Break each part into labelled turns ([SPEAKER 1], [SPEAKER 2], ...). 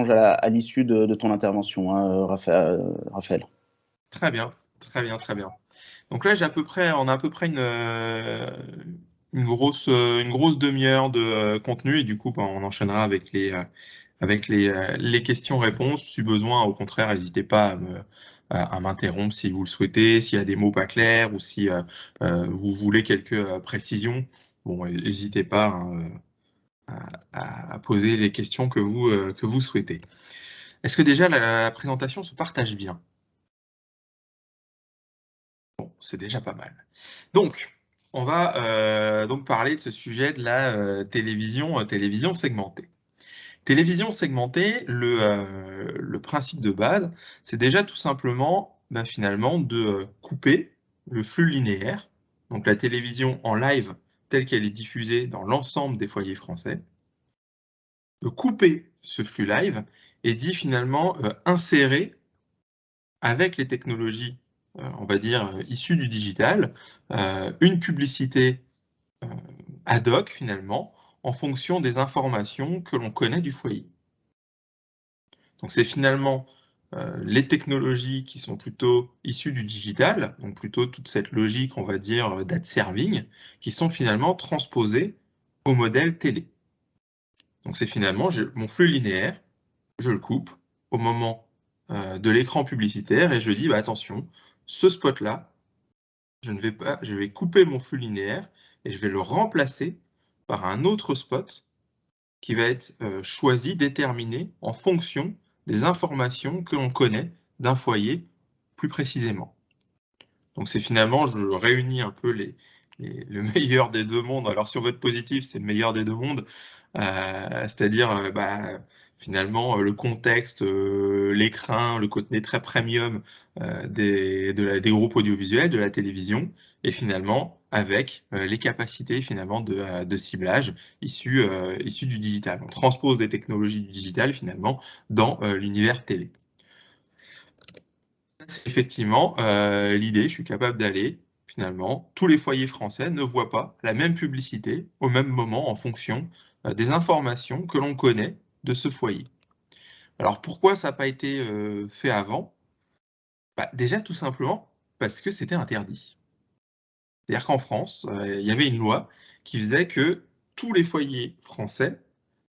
[SPEAKER 1] échange à l'issue de ton intervention, hein, Raphaël.
[SPEAKER 2] Très bien, très bien, très bien. Donc là, on a à peu près une grosse demi-heure de contenu et du coup, on enchaînera avec les questions-réponses. Si besoin, au contraire, n'hésitez pas à m'interrompre si vous le souhaitez, s'il y a des mots pas clairs ou si vous voulez quelques précisions. Bon, n'hésitez pas, hein, à poser les questions que vous souhaitez. Est-ce que déjà la présentation se partage bien? Bon, c'est déjà pas mal. Donc, on va donc parler de ce sujet de la télévision segmentée. Télévision segmentée, le principe de base, c'est déjà tout simplement finalement de couper le flux linéaire, donc la télévision en live telle qu'elle est diffusée dans l'ensemble des foyers français, de couper ce flux live et d'y finalement insérer avec les technologies, on va dire, issues du digital, une publicité ad hoc finalement, en fonction des informations que l'on connaît du foyer. Donc c'est finalement les technologies qui sont plutôt issues du digital, donc plutôt toute cette logique, on va dire, d'ad serving, qui sont finalement transposées au modèle télé. Donc c'est finalement mon flux linéaire, je le coupe au moment de l'écran publicitaire et je dis attention, ce spot-là, je vais couper mon flux linéaire et je vais le remplacer par un autre spot qui va être choisi, déterminé en fonction des informations que l'on connaît d'un foyer plus précisément. Donc c'est finalement, je réunis un peu le meilleur des deux mondes. Alors si on veut être positif, c'est le meilleur des deux mondes, c'est-à-dire finalement le contexte, l'écran, le côté très premium des groupes audiovisuels, de la télévision, et finalement avec les capacités finalement de ciblage issues du digital. On transpose des technologies du digital finalement dans l'univers télé. C'est effectivement l'idée, je suis capable d'aller, finalement, tous les foyers français ne voient pas la même publicité au même moment en fonction des informations que l'on connaît de ce foyer. Alors pourquoi ça n'a pas été fait avant? Déjà tout simplement parce que c'était interdit. C'est-à-dire qu'en France, il y avait une loi qui faisait que tous les foyers français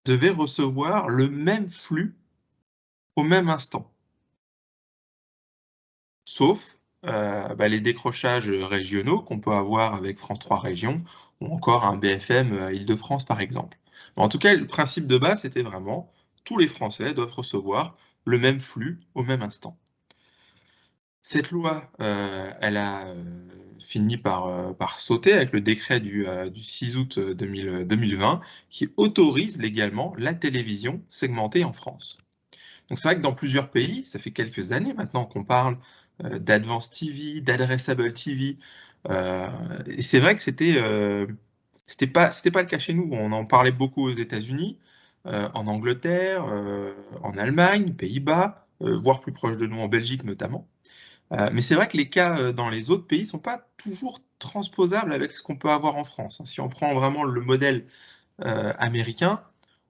[SPEAKER 2] devaient recevoir le même flux au même instant. Sauf les décrochages régionaux qu'on peut avoir avec France 3 Régions ou encore un BFM Île-de-France par exemple. En tout cas, le principe de base, c'était vraiment tous les Français doivent recevoir le même flux au même instant. Cette loi, elle a fini par sauter avec le décret du 6 août 2020 qui autorise légalement la télévision segmentée en France. Donc c'est vrai que dans plusieurs pays, ça fait quelques années maintenant qu'on parle d'Advanced TV, d'Addressable TV, et c'est vrai que c'était pas le cas chez nous. On en parlait beaucoup aux États-Unis, en Angleterre, en Allemagne, Pays-Bas, voire plus proche de nous en Belgique notamment. Mais c'est vrai que les cas dans les autres pays ne sont pas toujours transposables avec ce qu'on peut avoir en France. Si on prend vraiment le modèle américain,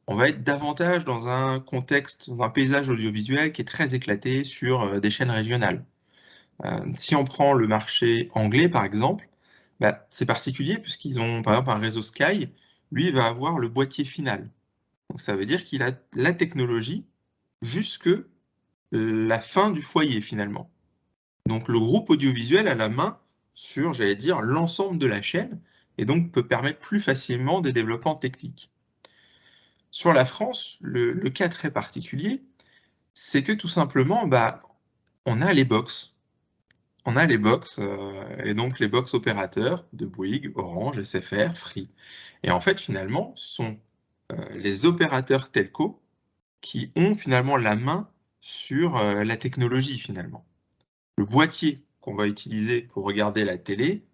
[SPEAKER 2] on va être davantage dans un contexte, dans un paysage audiovisuel qui est très éclaté sur des chaînes régionales. Si on prend le marché anglais, par exemple, c'est particulier puisqu'ils ont, par exemple, un réseau Sky, lui, il va avoir le boîtier final. Donc ça veut dire qu'il a la technologie jusque la fin du foyer, finalement. Donc le groupe audiovisuel a la main sur, j'allais dire, l'ensemble de la chaîne et donc peut permettre plus facilement des développements techniques. Sur la France, le cas très particulier, c'est que tout simplement, on a les box. On a les box, et donc les box opérateurs de Bouygues, Orange, SFR, Free. Et en fait, finalement, ce sont les opérateurs telco qui ont finalement la main sur la technologie, finalement. Le boîtier qu'on va utiliser pour regarder la télé,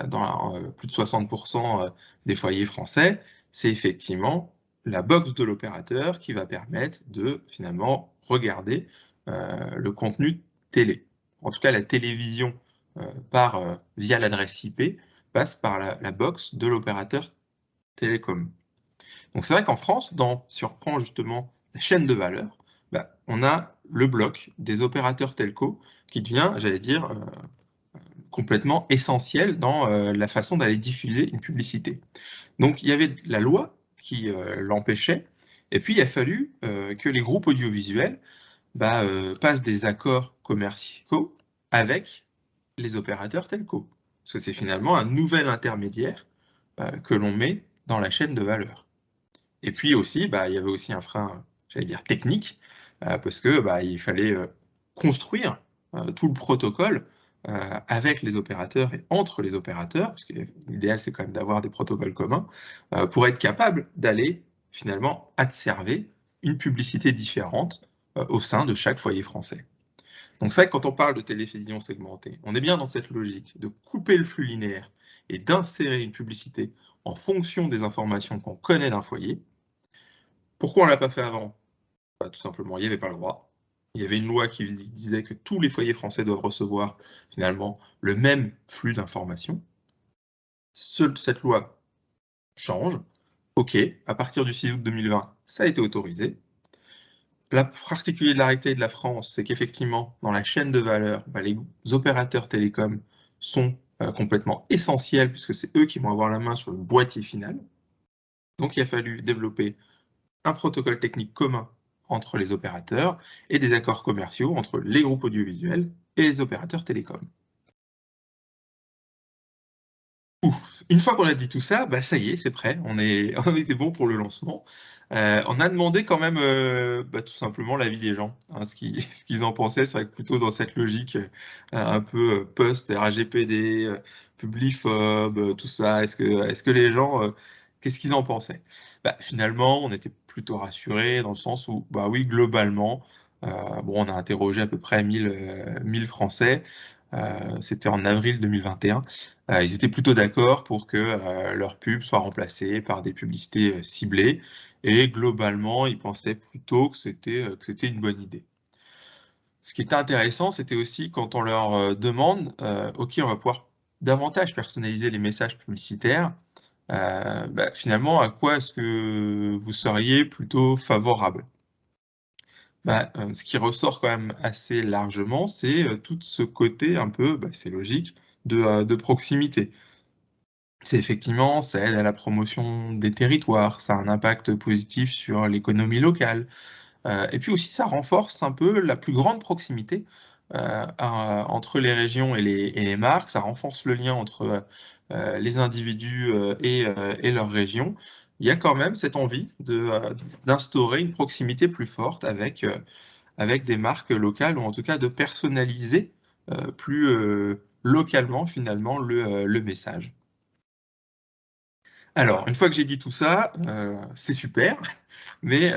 [SPEAKER 2] dans plus de 60% des foyers français, c'est effectivement la box de l'opérateur qui va permettre de finalement regarder le contenu télé. En tout cas, la télévision via l'adresse IP passe par la box de l'opérateur télécom. Donc c'est vrai qu'en France, si on reprend justement la chaîne de valeur, On a le bloc des opérateurs telco qui devient, j'allais dire, complètement essentiel dans la façon d'aller diffuser une publicité. Donc il y avait la loi qui l'empêchait, et puis il a fallu que les groupes audiovisuels passent des accords commerciaux avec les opérateurs telco. Parce que c'est finalement un nouvel intermédiaire que l'on met dans la chaîne de valeur. Et puis aussi, il y avait aussi un frein, j'allais dire technique, parce que il fallait construire tout le protocole avec les opérateurs et entre les opérateurs, parce que l'idéal c'est quand même d'avoir des protocoles communs, pour être capable d'aller finalement adserver une publicité différente au sein de chaque foyer français. Donc c'est vrai que quand on parle de télévision segmentée, on est bien dans cette logique de couper le flux linéaire et d'insérer une publicité en fonction des informations qu'on connaît d'un foyer. Pourquoi on ne l'a pas fait avant? Tout simplement, il n'y avait pas le droit. Il y avait une loi qui disait que tous les foyers français doivent recevoir finalement le même flux d'informations. Cette loi change. OK, à partir du 6 août 2020, ça a été autorisé. La particularité de la France, c'est qu'effectivement, dans la chaîne de valeur, les opérateurs télécoms sont complètement essentiels, puisque c'est eux qui vont avoir la main sur le boîtier final. Donc il a fallu développer un protocole technique commun entre les opérateurs et des accords commerciaux entre les groupes audiovisuels et les opérateurs télécoms. Une fois qu'on a dit tout ça, ça y est, c'est prêt, on était bon pour le lancement. On a demandé quand même tout simplement l'avis des gens, hein, ce qu'ils en pensaient. C'est vrai que plutôt dans cette logique un peu post-RGPD, publiphobe, tout ça, est-ce que les gens, qu'est-ce qu'ils en pensaient? Finalement, on était plutôt rassurés dans le sens où, oui, globalement, on a interrogé à peu près 1000 Français, c'était en avril 2021, ils étaient plutôt d'accord pour que leur pub soit remplacée par des publicités ciblées, et globalement, ils pensaient plutôt que c'était une bonne idée. Ce qui était intéressant, c'était aussi quand on leur demande, OK, on va pouvoir davantage personnaliser les messages publicitaires, finalement, à quoi est-ce que vous seriez plutôt favorable? Ce qui ressort quand même assez largement, c'est tout ce côté un peu, c'est logique, de proximité. C'est effectivement, ça aide à la promotion des territoires, ça a un impact positif sur l'économie locale, et puis aussi ça renforce un peu la plus grande proximité entre les régions et les marques, ça renforce le lien entre les individus et leurs régions. Il y a quand même cette envie d'instaurer une proximité plus forte avec des marques locales, ou en tout cas de personnaliser plus localement finalement le message. Alors, une fois que j'ai dit tout ça, c'est super, mais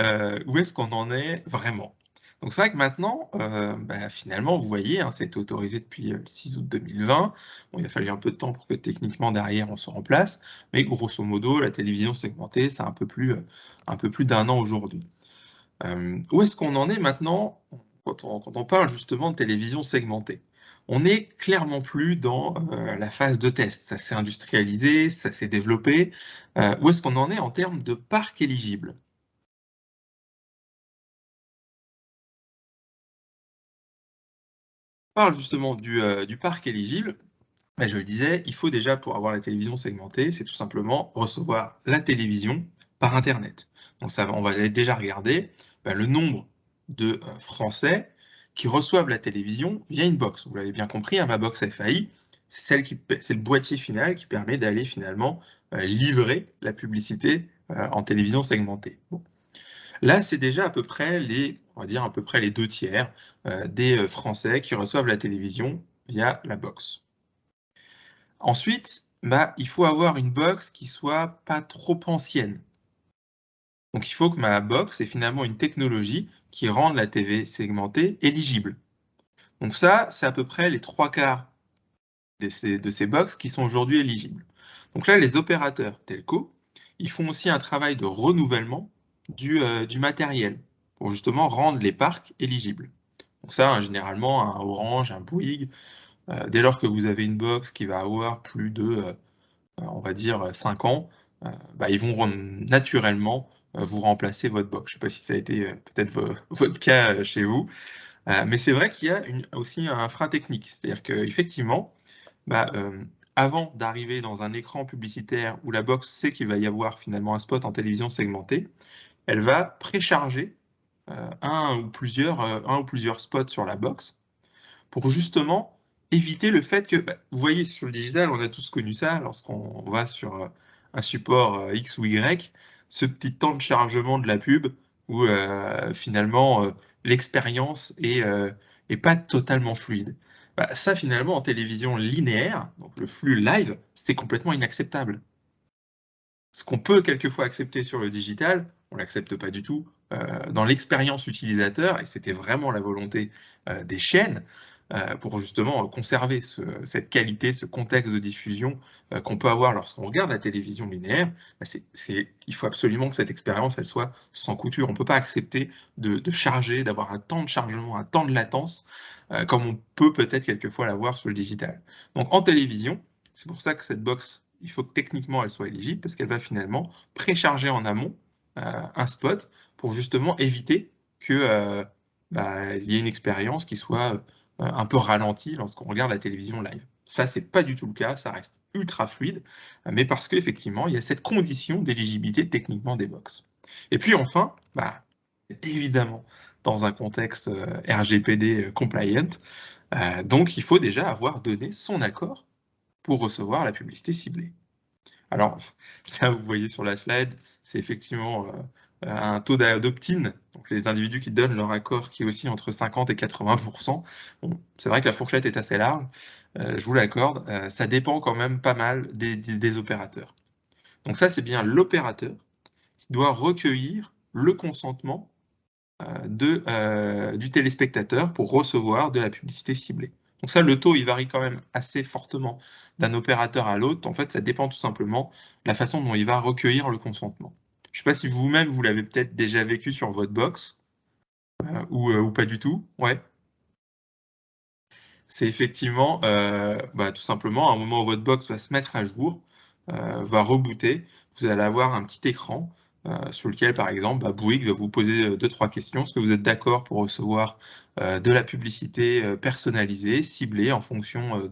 [SPEAKER 2] où est-ce qu'on en est vraiment? Donc c'est vrai que maintenant, finalement, vous voyez, hein, ça a été autorisé depuis le 6 août 2020. Bon, il a fallu un peu de temps pour que techniquement derrière on se remplace, mais grosso modo, la télévision segmentée, c'est un peu plus d'1 an aujourd'hui. Où est-ce qu'on en est maintenant quand on parle justement de télévision segmentée? On n'est clairement plus dans la phase de test. Ça s'est industrialisé, ça s'est développé. Où est-ce qu'on en est en termes de parc éligible? On parle justement du parc éligible. Je le disais, il faut déjà, pour avoir la télévision segmentée, c'est tout simplement recevoir la télévision par internet. Donc ça, on va déjà regarder le nombre de Français qui reçoivent la télévision via une box. Vous l'avez bien compris, hein, ma box FAI, c'est le boîtier final qui permet d'aller finalement livrer la publicité en télévision segmentée. Bon. Là, c'est déjà à peu près on va dire à peu près les 2/3 des Français qui reçoivent la télévision via la box. Ensuite, il faut avoir une box qui soit pas trop ancienne. Donc il faut que ma box ait finalement une technologie qui rende la TV segmentée éligible. Donc ça, c'est à peu près les 3/4 de ces box qui sont aujourd'hui éligibles. Donc là, les opérateurs telco, ils font aussi un travail de renouvellement du matériel pour justement rendre les parcs éligibles. Donc ça, hein, généralement, un Orange, un Bouygues, dès lors que vous avez une box qui va avoir plus de on va dire 5 ans, ils vont naturellement vous remplacez votre box. Je ne sais pas si ça a été peut-être votre cas chez vous, mais c'est vrai qu'il y a aussi un frein technique, c'est-à-dire qu'effectivement, avant d'arriver dans un écran publicitaire où la box sait qu'il va y avoir finalement un spot en télévision segmentée, elle va précharger un ou plusieurs spots sur la box pour justement éviter le fait que, vous voyez, sur le digital, on a tous connu ça, lorsqu'on va sur un support X ou Y, ce petit temps de chargement de la pub où finalement l'expérience est pas totalement fluide. Ça, finalement, en télévision linéaire, donc le flux live, c'est complètement inacceptable. Ce qu'on peut quelquefois accepter sur le digital, on ne l'accepte pas du tout dans l'expérience utilisateur, et c'était vraiment la volonté des chaînes pour justement conserver cette qualité, ce contexte de diffusion qu'on peut avoir lorsqu'on regarde la télévision linéaire. Il faut absolument que cette expérience elle soit sans couture. On ne peut pas accepter de charger, d'avoir un temps de chargement, un temps de latence, comme on peut peut-être quelquefois l'avoir sur le digital. Donc en télévision, c'est pour ça que cette box, il faut que techniquement elle soit éligible, parce qu'elle va finalement précharger en amont un spot pour justement éviter que il y ait une expérience qui soit un peu ralentie lorsqu'on regarde la télévision live. Ça, c'est pas du tout le cas, ça reste ultra fluide, mais parce qu'effectivement, il y a cette condition d'éligibilité techniquement des box. Et puis enfin, évidemment, dans un contexte RGPD compliant, donc il faut déjà avoir donné son accord pour recevoir la publicité ciblée. Alors, ça, vous voyez sur la slide, c'est effectivement un taux d'opt-in, donc les individus qui donnent leur accord qui est aussi entre 50 et 80%. Bon, c'est vrai que la fourchette est assez large, je vous l'accorde, ça dépend quand même pas mal des opérateurs. Donc ça, c'est bien l'opérateur qui doit recueillir le consentement du téléspectateur pour recevoir de la publicité ciblée. Donc ça, le taux, il varie quand même assez fortement d'un opérateur à l'autre. En fait, ça dépend tout simplement de la façon dont il va recueillir le consentement. Je ne sais pas si vous-même, vous l'avez peut-être déjà vécu sur votre box, ou pas du tout. Ouais. C'est effectivement, tout simplement, à un moment où votre box va se mettre à jour, va rebooter, vous allez avoir un petit écran sur lequel, par exemple, Bouygues va vous poser 2-3 questions. Est-ce que vous êtes d'accord pour recevoir de la publicité personnalisée, ciblée en fonction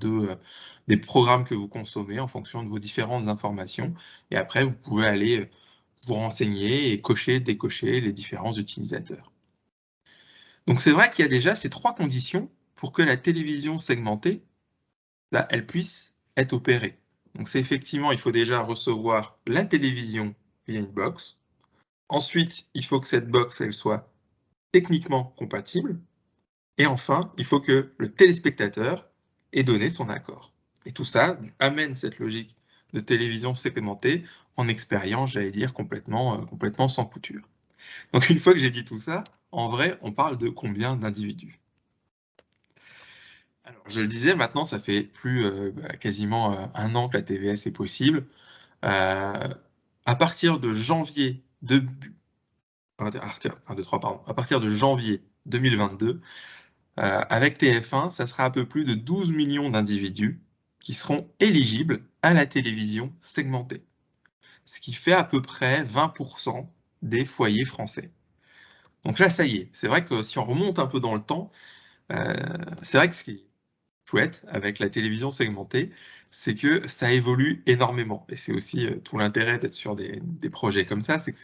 [SPEAKER 2] des programmes que vous consommez, en fonction de vos différentes informations. Et après, vous pouvez aller vous renseigner et cocher, décocher les différents utilisateurs. Donc c'est vrai qu'il y a déjà ces 3 conditions pour que la télévision segmentée, elle puisse être opérée. Donc c'est effectivement, il faut déjà recevoir la télévision via une box. Ensuite, il faut que cette box, elle soit techniquement compatible. Et enfin, il faut que le téléspectateur ait donné son accord. Et tout ça amène cette logique de télévision segmentée en expérience, j'allais dire, complètement sans couture. Donc une fois que j'ai dit tout ça, en vrai, on parle de combien d'individus? Alors, je le disais, maintenant, ça fait plus quasiment 1 an que la TVS est possible. À partir de janvier à partir de janvier 2022, avec TF1, ça sera un peu plus de 12 millions d'individus qui seront éligibles à la télévision segmentée, ce qui fait à peu près 20% des foyers français. Donc là, ça y est, c'est vrai que si on remonte un peu dans le temps, c'est vrai que ce qui est chouette avec la télévision segmentée, c'est que ça évolue énormément. Et c'est aussi tout l'intérêt d'être sur des projets comme ça, c'est que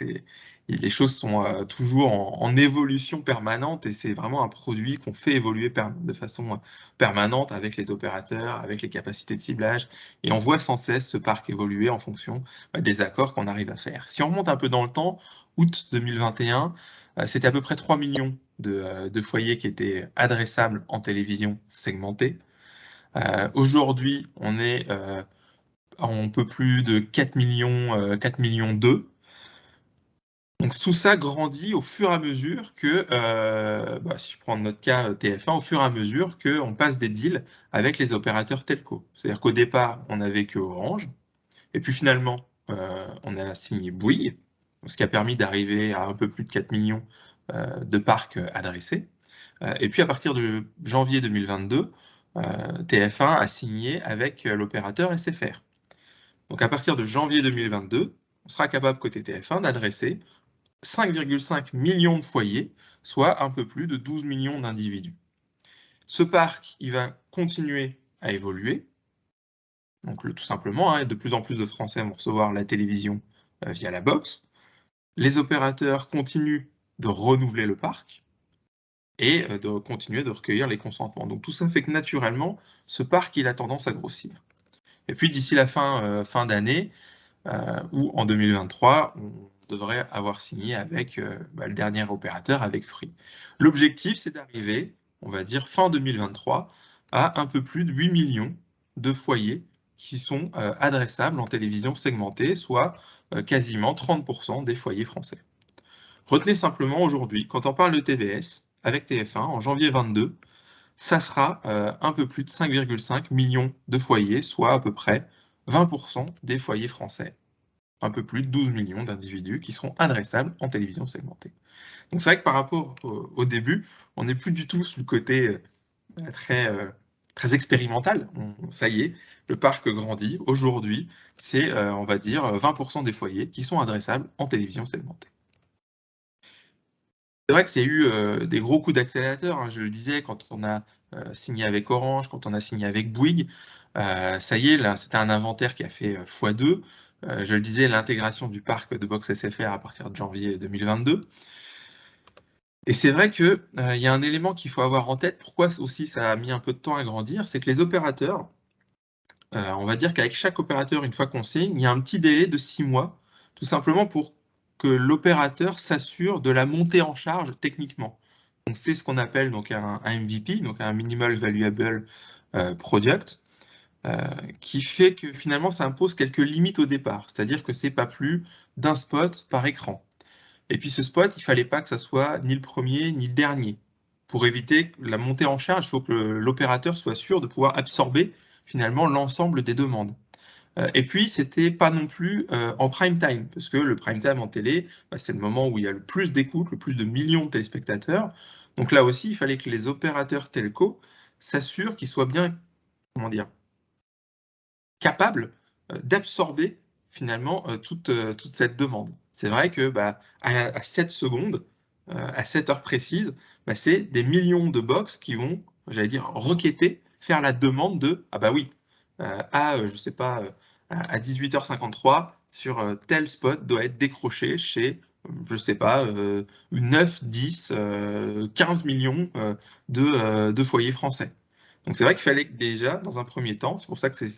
[SPEAKER 2] les choses sont toujours en évolution permanente et c'est vraiment un produit qu'on fait évoluer de façon permanente avec les opérateurs, avec les capacités de ciblage. Et on voit sans cesse ce parc évoluer en fonction des accords qu'on arrive à faire. Si on remonte un peu dans le temps, août 2021, c'était à peu près 3 millions de foyers qui étaient adressables en télévision segmentée. Aujourd'hui, on est un peu plus de 4 millions 2. Donc tout ça grandit au fur et à mesure que, si je prends notre cas TF1, au fur et à mesure qu'on passe des deals avec les opérateurs telco. C'est-à-dire qu'au départ, on n'avait que Orange, et puis finalement, on a signé Bouygues, ce qui a permis d'arriver à un peu plus de 4 millions de parcs adressés. Et puis à partir de janvier 2022, TF1 a signé avec l'opérateur SFR. Donc à partir de janvier 2022, on sera capable côté TF1 d'adresser 5,5 millions de foyers, soit un peu plus de 12 millions d'individus. Ce parc, il va continuer à évoluer. Donc, tout simplement, de plus en plus de Français vont recevoir la télévision via la box. Les opérateurs continuent de renouveler le parc et de continuer de recueillir les consentements. Donc, tout ça fait que naturellement, ce parc, il a tendance à grossir. Et puis, d'ici la fin d'année, ou en 2023, on devrait avoir signé avec le dernier opérateur, avec Free. L'objectif, c'est d'arriver, on va dire, fin 2023, à un peu plus de 8 millions de foyers qui sont adressables en télévision segmentée, soit quasiment 30% des foyers français. Retenez simplement aujourd'hui, quand on parle de TVS, avec TF1, en janvier 22, ça sera un peu plus de 5,5 millions de foyers, soit à peu près 20% des foyers français. Un peu plus de 12 millions d'individus qui seront adressables en télévision segmentée. Donc c'est vrai que par rapport au début, on n'est plus du tout sur le côté très expérimental. Ça y est, le parc grandit. Aujourd'hui, c'est, on va dire, 20% des foyers qui sont adressables en télévision segmentée. C'est vrai que c'est eu des gros coups d'accélérateur, hein, je le disais, quand on a signé avec Orange, quand on a signé avec Bouygues, ça y est, là, c'était un inventaire qui a fait x2. Je le disais, l'intégration du parc de box SFR à partir de janvier 2022. Et c'est vrai qu'il y a un élément qu'il faut avoir en tête, pourquoi aussi ça a mis un peu de temps à grandir, c'est que les opérateurs, on va dire qu'avec chaque opérateur, une fois qu'on signe, il y a un petit délai de 6 mois, tout simplement pour que l'opérateur s'assure de la montée en charge techniquement. Donc c'est ce qu'on appelle donc un MVP, donc un Minimal Valuable Product, qui fait que finalement ça impose quelques limites au départ, c'est-à-dire que c'est pas plus d'un spot par écran. Et puis ce spot, il fallait pas que ça soit ni le premier ni le dernier. Pour éviter la montée en charge, il faut que l'opérateur soit sûr de pouvoir absorber finalement l'ensemble des demandes. Et puis, c'était pas non plus en prime time, parce que le prime time en télé, c'est le moment où il y a le plus d'écoute, le plus de millions de téléspectateurs. Donc là aussi, il fallait que les opérateurs telco s'assurent qu'ils soient bien, comment dire, capables d'absorber finalement toute cette demande. C'est vrai que à 7 secondes, à 7 heures précises, c'est des millions de box qui vont, j'allais dire, requêter, faire la demande de « Ah bah oui, je sais pas, à 18h53, sur tel spot doit être décroché chez, je sais pas, 9, 10, 15 millions de foyers français. » Donc c'est vrai qu'il fallait que déjà, dans un premier temps, c'est pour ça que c'est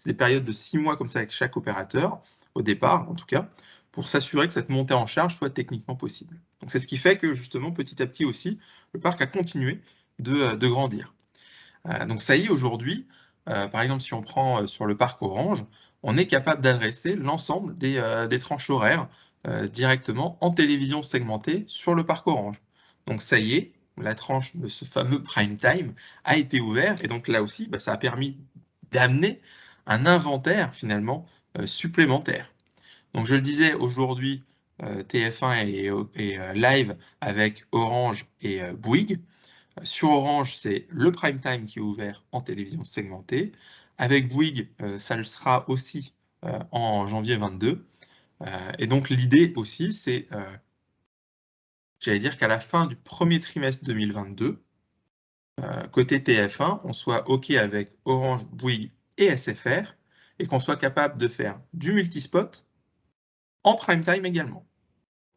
[SPEAKER 2] des périodes de 6 mois comme ça avec chaque opérateur, au départ en tout cas, pour s'assurer que cette montée en charge soit techniquement possible. Donc c'est ce qui fait que justement, petit à petit aussi, le parc a continué de grandir. Donc ça y est, aujourd'hui, par exemple, si on prend sur le parc Orange, on est capable d'adresser l'ensemble des tranches horaires directement en télévision segmentée sur le parc Orange. Donc ça y est, la tranche de ce fameux prime time a été ouverte, et donc là aussi, ça a permis d'amener un inventaire finalement supplémentaire. Donc je le disais, aujourd'hui, TF1 est live avec Orange et Bouygues. Sur Orange, c'est le prime time qui est ouvert en télévision segmentée. Avec Bouygues, ça le sera aussi en janvier 22. Et donc l'idée aussi, c'est, j'allais dire qu'à la fin du premier trimestre 2022, côté TF1, on soit OK avec Orange, Bouygues et SFR, et qu'on soit capable de faire du multispot en prime time également.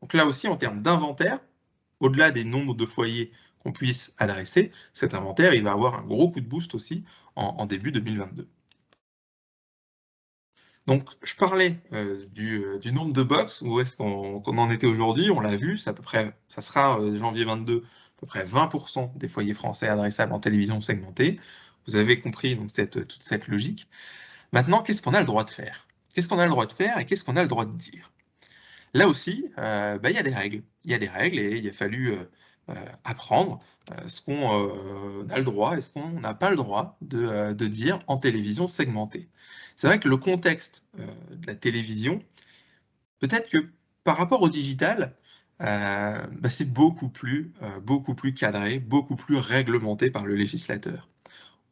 [SPEAKER 2] Donc là aussi, en termes d'inventaire, au-delà des nombres de foyers qu'on puisse adresser, cet inventaire, il va avoir un gros coup de boost aussi en début 2022. Donc, je parlais du nombre de box, où est-ce qu'on en était aujourd'hui, on l'a vu, à peu près, ça sera janvier 22, à peu près 20% des foyers français adressables en télévision segmentée. Vous avez compris donc toute cette logique. Maintenant, qu'est-ce qu'on a le droit de faire? Qu'est-ce qu'on a le droit de faire et qu'est-ce qu'on a le droit de dire? Là aussi, il y a des règles. Il y a des règles et il a fallu apprendre ce qu'on a le droit et ce qu'on n'a pas le droit de dire en télévision segmentée. C'est vrai que le contexte de la télévision, peut-être que par rapport au digital, c'est beaucoup plus cadré, beaucoup plus réglementé par le législateur.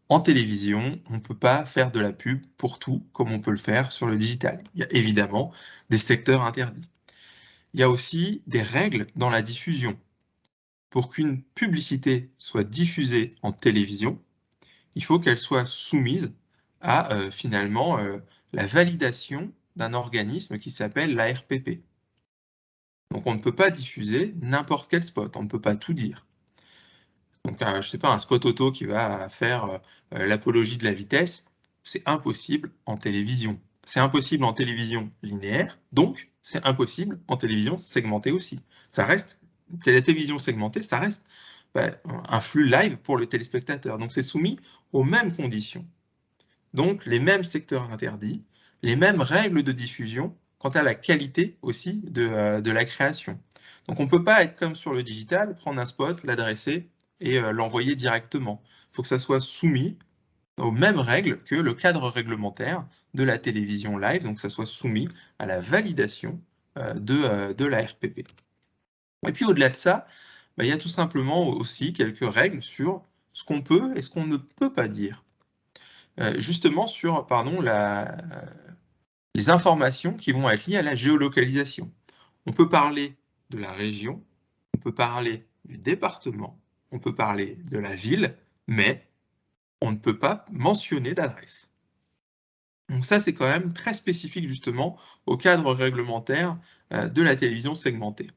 [SPEAKER 2] En télévision, on ne peut pas faire de la pub pour tout comme on peut le faire sur le digital. Il y a évidemment des secteurs interdits. il y a aussi des règles dans la diffusion. Pour qu'une publicité soit diffusée en télévision, il faut qu'elle soit soumise à finalement la validation d'un organisme qui s'appelle l'ARPP. Donc on ne peut pas diffuser n'importe quel spot, on ne peut pas tout dire. Donc je ne sais pas, un spot auto qui va faire l'apologie de la vitesse, c'est impossible en télévision. C'est impossible en télévision linéaire, donc c'est impossible en télévision segmentée aussi. Ça reste, la télévision segmentée, ça reste un flux live pour le téléspectateur. Donc c'est soumis aux mêmes conditions. Donc les mêmes secteurs interdits, les mêmes règles de diffusion quant à la qualité aussi de la création. Donc on ne peut pas être comme sur le digital, prendre un spot, l'adresser et l'envoyer directement. Il faut que ça soit soumis aux mêmes règles que le cadre réglementaire de la télévision live, donc que ça soit soumis à la validation de la RPP. Et puis au-delà de ça, il y a tout simplement aussi quelques règles sur ce qu'on peut et ce qu'on ne peut pas dire. Justement sur les informations qui vont être liées à la géolocalisation. On peut parler de la région, on peut parler du département, on peut parler de la ville, mais on ne peut pas mentionner d'adresse. Donc ça, c'est quand même très spécifique justement au cadre réglementaire de la télévision segmentée.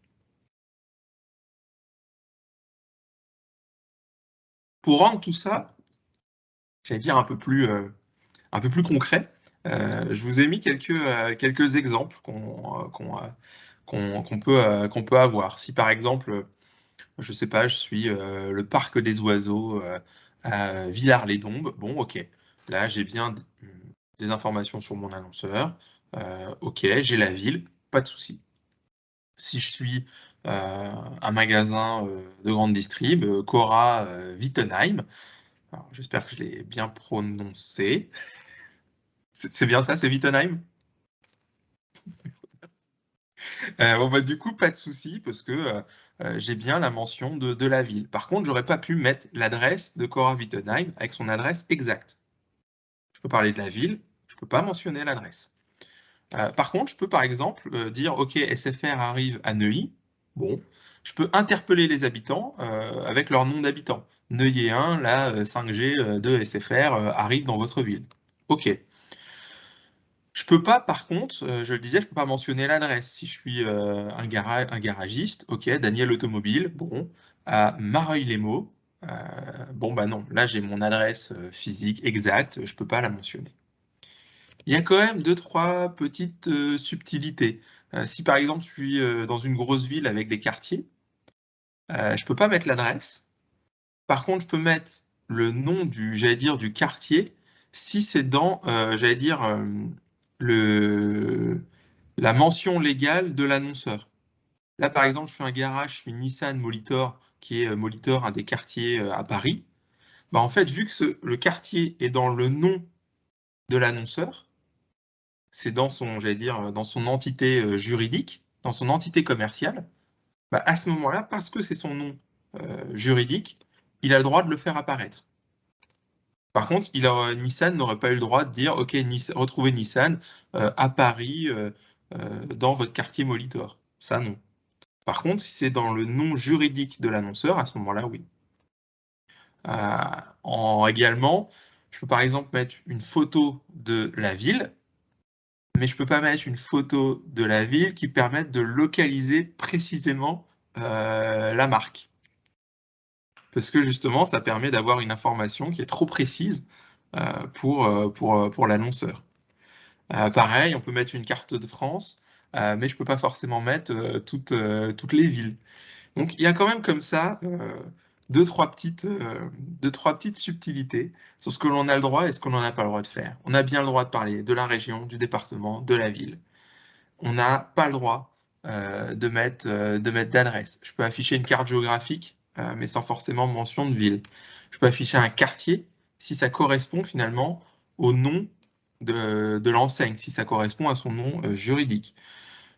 [SPEAKER 2] Pour rendre tout ça, j'allais dire un peu plus concret, je vous ai mis quelques exemples qu'on peut avoir. Si par exemple, je ne sais pas, je suis le parc des oiseaux à Villars-les-Dombes, bon ok, là j'ai bien des informations sur mon annonceur, ok, j'ai la ville, pas de souci. Si je suis un magasin de grande distrib, Cora Wittenheim, j'espère que je l'ai bien prononcé. C'est bien ça, c'est Wittenheim? Du coup, pas de souci, parce que j'ai bien la mention de la ville. Par contre, j'aurais pas pu mettre l'adresse de Cora Wittenheim avec son adresse exacte. Je peux parler de la ville, je peux pas mentionner l'adresse. Par contre, je peux par exemple dire, OK, SFR arrive à Neuilly. Bon, je peux interpeller les habitants avec leur nom d'habitant. Neuilly 1, la 5G de SFR arrive dans votre ville. OK. Je peux pas, par contre, je le disais, je peux pas mentionner l'adresse. Si je suis un garagiste, OK, Daniel Automobile, bon, à Mareuil-les-Maux, bon, bah non, là j'ai mon adresse physique exacte, je peux pas la mentionner. Il y a quand même 2-3 petites subtilités. Si par exemple je suis dans une grosse ville avec des quartiers, je peux pas mettre l'adresse. Par contre, je peux mettre le nom du quartier si c'est dans, la mention légale de l'annonceur. Là, par exemple, je suis un garage, je suis Nissan Molitor, qui est Molitor, un des quartiers à Paris. Bah, en fait, vu que le quartier est dans le nom de l'annonceur, c'est dans son, dans son entité juridique, dans son entité commerciale, bah, à ce moment-là, parce que c'est son nom juridique, il a le droit de le faire apparaître. Par contre, Nissan n'aurait pas eu le droit de dire « Ok, retrouvez Nissan à Paris, dans votre quartier Molitor ». Ça, non. Par contre, si c'est dans le nom juridique de l'annonceur, à ce moment-là, oui. Également, je peux par exemple mettre une photo de la ville, mais je ne peux pas mettre une photo de la ville qui permette de localiser précisément la marque. Parce que justement, ça permet d'avoir une information qui est trop précise pour l'annonceur. Pareil, on peut mettre une carte de France, mais je ne peux pas forcément mettre toutes les villes. Donc il y a quand même comme ça 2-3 petites subtilités sur ce que l'on a le droit et ce que l'on n'a pas le droit de faire. On a bien le droit de parler de la région, du département, de la ville. On n'a pas le droit de mettre d'adresse. Je peux afficher une carte géographique, mais sans forcément mention de ville. Je peux afficher un quartier si ça correspond finalement au nom de l'enseigne, si ça correspond à son nom juridique.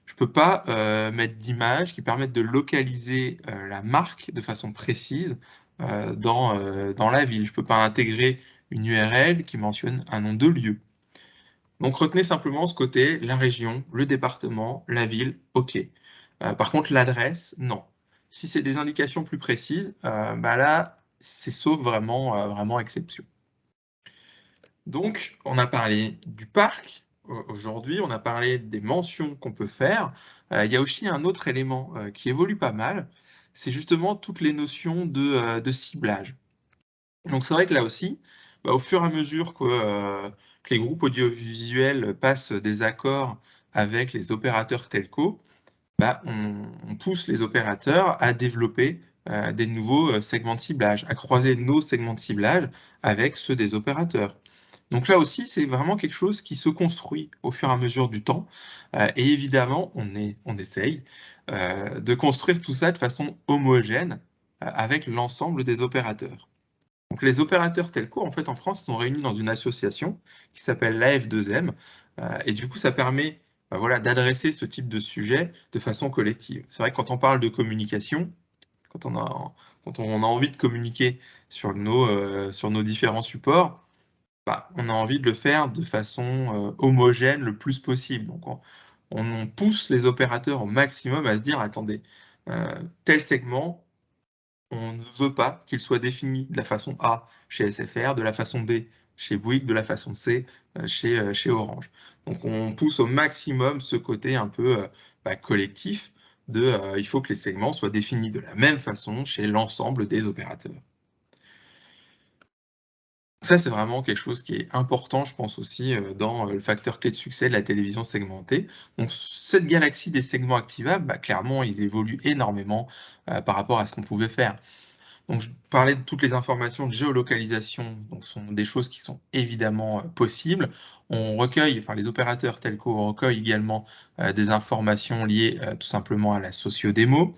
[SPEAKER 2] Je ne peux pas mettre d'images qui permettent de localiser la marque de façon précise dans la ville. Je ne peux pas intégrer une URL qui mentionne un nom de lieu. Donc retenez simplement ce côté, la région, le département, la ville, OK. Par contre, l'adresse, non. Si c'est des indications plus précises, là, c'est sauf vraiment exception. Donc, on a parlé du parc. Aujourd'hui, on a parlé des mentions qu'on peut faire. Il y a aussi un autre élément qui évolue pas mal, c'est justement toutes les notions de ciblage. Donc c'est vrai que là aussi, au fur et à mesure que les groupes audiovisuels passent des accords avec les opérateurs telco, on pousse les opérateurs à développer des nouveaux segments de ciblage, à croiser nos segments de ciblage avec ceux des opérateurs. Donc là aussi, c'est vraiment quelque chose qui se construit au fur et à mesure du temps. Et évidemment, on essaye de construire tout ça de façon homogène avec l'ensemble des opérateurs. Donc les opérateurs telco, en fait, en France, sont réunis dans une association qui s'appelle l'AF2M. Et du coup, ça permet d'adresser ce type de sujet de façon collective. C'est vrai que quand on parle de communication, quand on a envie de communiquer sur nos différents supports, on a envie de le faire de façon homogène le plus possible. Donc on pousse les opérateurs au maximum à se dire, attendez, tel segment, on ne veut pas qu'il soit défini de la façon A chez SFR, de la façon B chez Bouygues, de la façon C chez Orange. Donc on pousse au maximum ce côté un peu collectif de il faut que les segments soient définis de la même façon chez l'ensemble des opérateurs. Ça, c'est vraiment quelque chose qui est important, je pense aussi, dans le facteur clé de succès de la télévision segmentée. Donc cette galaxie des segments activables, clairement, ils évoluent énormément par rapport à ce qu'on pouvait faire. Donc je parlais de toutes les informations de géolocalisation, donc ce sont des choses qui sont évidemment possibles. On recueille, enfin les opérateurs telco recueillent également des informations liées tout simplement à la sociodémo.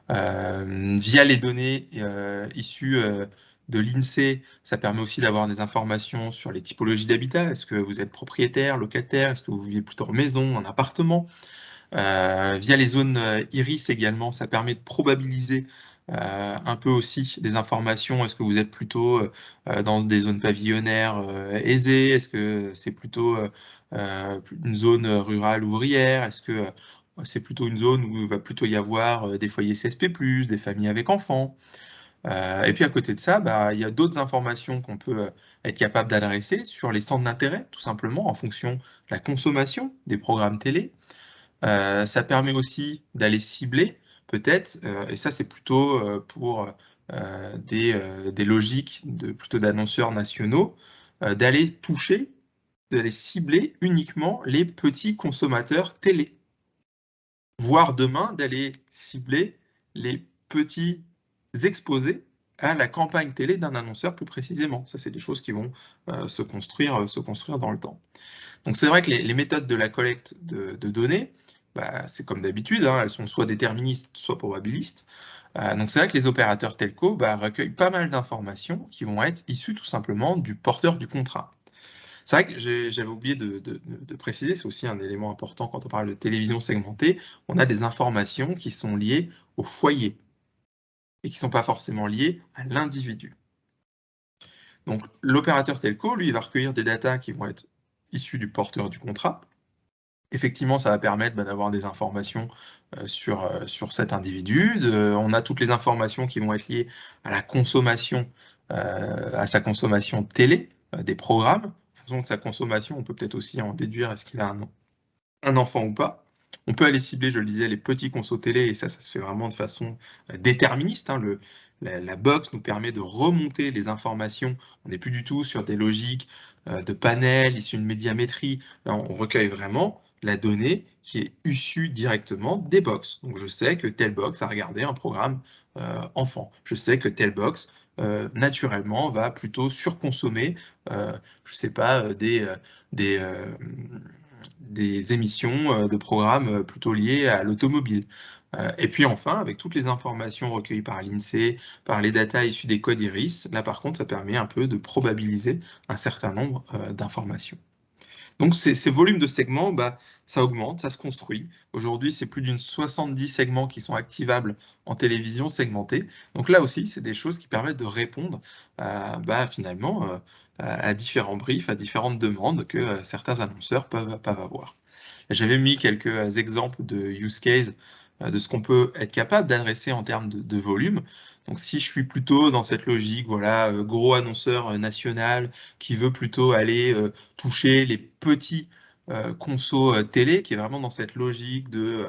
[SPEAKER 2] Via les données issues de l'INSEE, ça permet aussi d'avoir des informations sur les typologies d'habitat. Est-ce que vous êtes propriétaire, locataire? Est-ce que vous vivez plutôt en maison, en appartement? Via les zones iris également, ça permet de probabiliser un peu aussi des informations. Est-ce que vous êtes plutôt dans des zones pavillonnaires aisées? Est-ce que c'est plutôt une zone rurale ouvrière? Est-ce que c'est plutôt une zone où il va plutôt y avoir des foyers CSP+, des familles avec enfants? Et puis à côté de ça, il y a d'autres informations qu'on peut être capable d'adresser sur les centres d'intérêt, tout simplement, en fonction de la consommation des programmes télé. Ça permet aussi d'aller cibler, peut-être, et ça c'est plutôt pour des logiques plutôt d'annonceurs nationaux, d'aller toucher, d'aller cibler uniquement les petits consommateurs télé. Voire demain, d'aller cibler les petits exposés à la campagne télé d'un annonceur plus précisément. Ça, c'est des choses qui vont se construire dans le temps. Donc c'est vrai que les méthodes de la collecte de données, c'est comme d'habitude, elles sont soit déterministes, soit probabilistes. Donc c'est vrai que les opérateurs telco recueillent pas mal d'informations qui vont être issues tout simplement du porteur du contrat. C'est vrai que j'avais oublié de préciser, c'est aussi un élément important quand on parle de télévision segmentée, on a des informations qui sont liées au foyer et qui ne sont pas forcément liées à l'individu. Donc l'opérateur telco, lui, il va recueillir des datas qui vont être issues du porteur du contrat. Effectivement, ça va permettre d'avoir des informations sur cet individu. On a toutes les informations qui vont être liées à la consommation, à sa consommation télé, des programmes. En fonction de sa consommation, on peut peut-être aussi en déduire est-ce qu'il a un enfant ou pas. On peut aller cibler, je le disais, les petits consos télé, et ça se fait vraiment de façon déterministe. La box nous permet de remonter les informations. On n'est plus du tout sur des logiques de panels issus de médiamétrie. Là, on recueille vraiment la donnée qui est issue directement des box. Donc je sais que telle box a regardé un programme enfant. Je sais que telle box naturellement va plutôt surconsommer, je sais pas, des émissions de programmes plutôt liées à l'automobile. Et puis enfin, avec toutes les informations recueillies par l'INSEE, par les datas issues des codes iris, là par contre, ça permet un peu de probabiliser un certain nombre d'informations. Donc ces volumes de segments, ça augmente, ça se construit. Aujourd'hui, c'est plus d'une 70 segments qui sont activables en télévision segmentée. Donc là aussi, c'est des choses qui permettent de répondre finalement à différents briefs, à différentes demandes que certains annonceurs peuvent avoir. J'avais mis quelques exemples de use case de ce qu'on peut être capable d'adresser en termes de volume. Donc si je suis plutôt dans cette logique, voilà, gros annonceur national qui veut plutôt aller toucher les petits consos télé, qui est vraiment dans cette logique de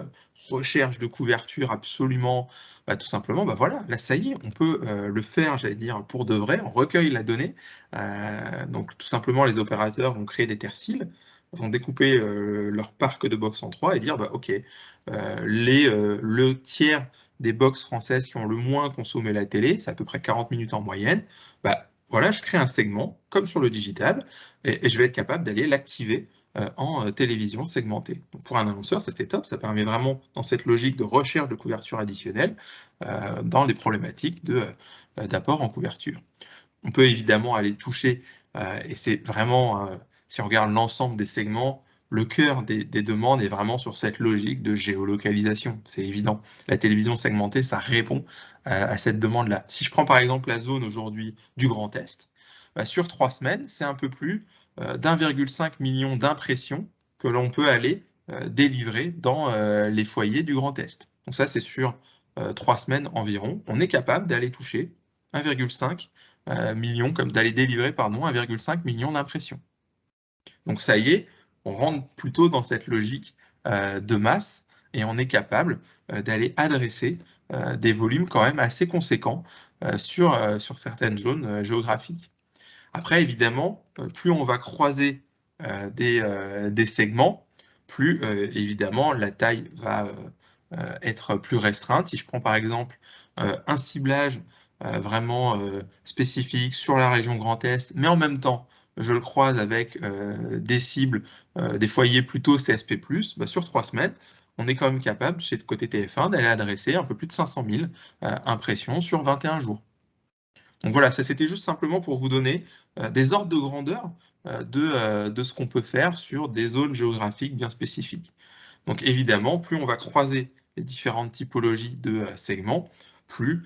[SPEAKER 2] recherche de couverture absolument, tout simplement, voilà, là ça y est, on peut le faire, j'allais dire, pour de vrai, on recueille la donnée. Donc tout simplement, les opérateurs vont créer des terciles, vont découper leur parc de box en 3 et dire, ok, le tiers des box françaises qui ont le moins consommé la télé, c'est à peu près 40 minutes en moyenne, voilà, je crée un segment, comme sur le digital, et je vais être capable d'aller l'activer en télévision segmentée. Donc pour un annonceur, ça c'est top, ça permet vraiment, dans cette logique de recherche de couverture additionnelle, dans les problématiques d'apport en couverture. On peut évidemment aller toucher, et c'est vraiment, si on regarde l'ensemble des segments, le cœur des demandes est vraiment sur cette logique de géolocalisation, c'est évident. La télévision segmentée, ça répond à cette demande-là. Si je prends par exemple la zone aujourd'hui du Grand Est, sur 3 semaines, c'est un peu plus d'1,5 million d'impressions que l'on peut aller délivrer dans les foyers du Grand Est. Donc ça, c'est sur 3 semaines environ. On est capable d'aller toucher 1,5 million, comme d'aller délivrer, 1,5 million d'impressions. Donc ça y est, on rentre plutôt dans cette logique de masse et on est capable d'aller adresser des volumes quand même assez conséquents sur certaines zones géographiques. Après, évidemment, plus on va croiser des segments, plus évidemment la taille va être plus restreinte. Si je prends par exemple un ciblage vraiment spécifique sur la région Grand Est, mais en même temps, je le croise avec des cibles, des foyers plutôt CSP+, sur 3 semaines, on est quand même capable, chez le côté TF1, d'aller adresser un peu plus de 500 000 impressions sur 21 jours. Donc voilà, ça c'était juste simplement pour vous donner des ordres de grandeur de ce qu'on peut faire sur des zones géographiques bien spécifiques. Donc évidemment, plus on va croiser les différentes typologies de segments, plus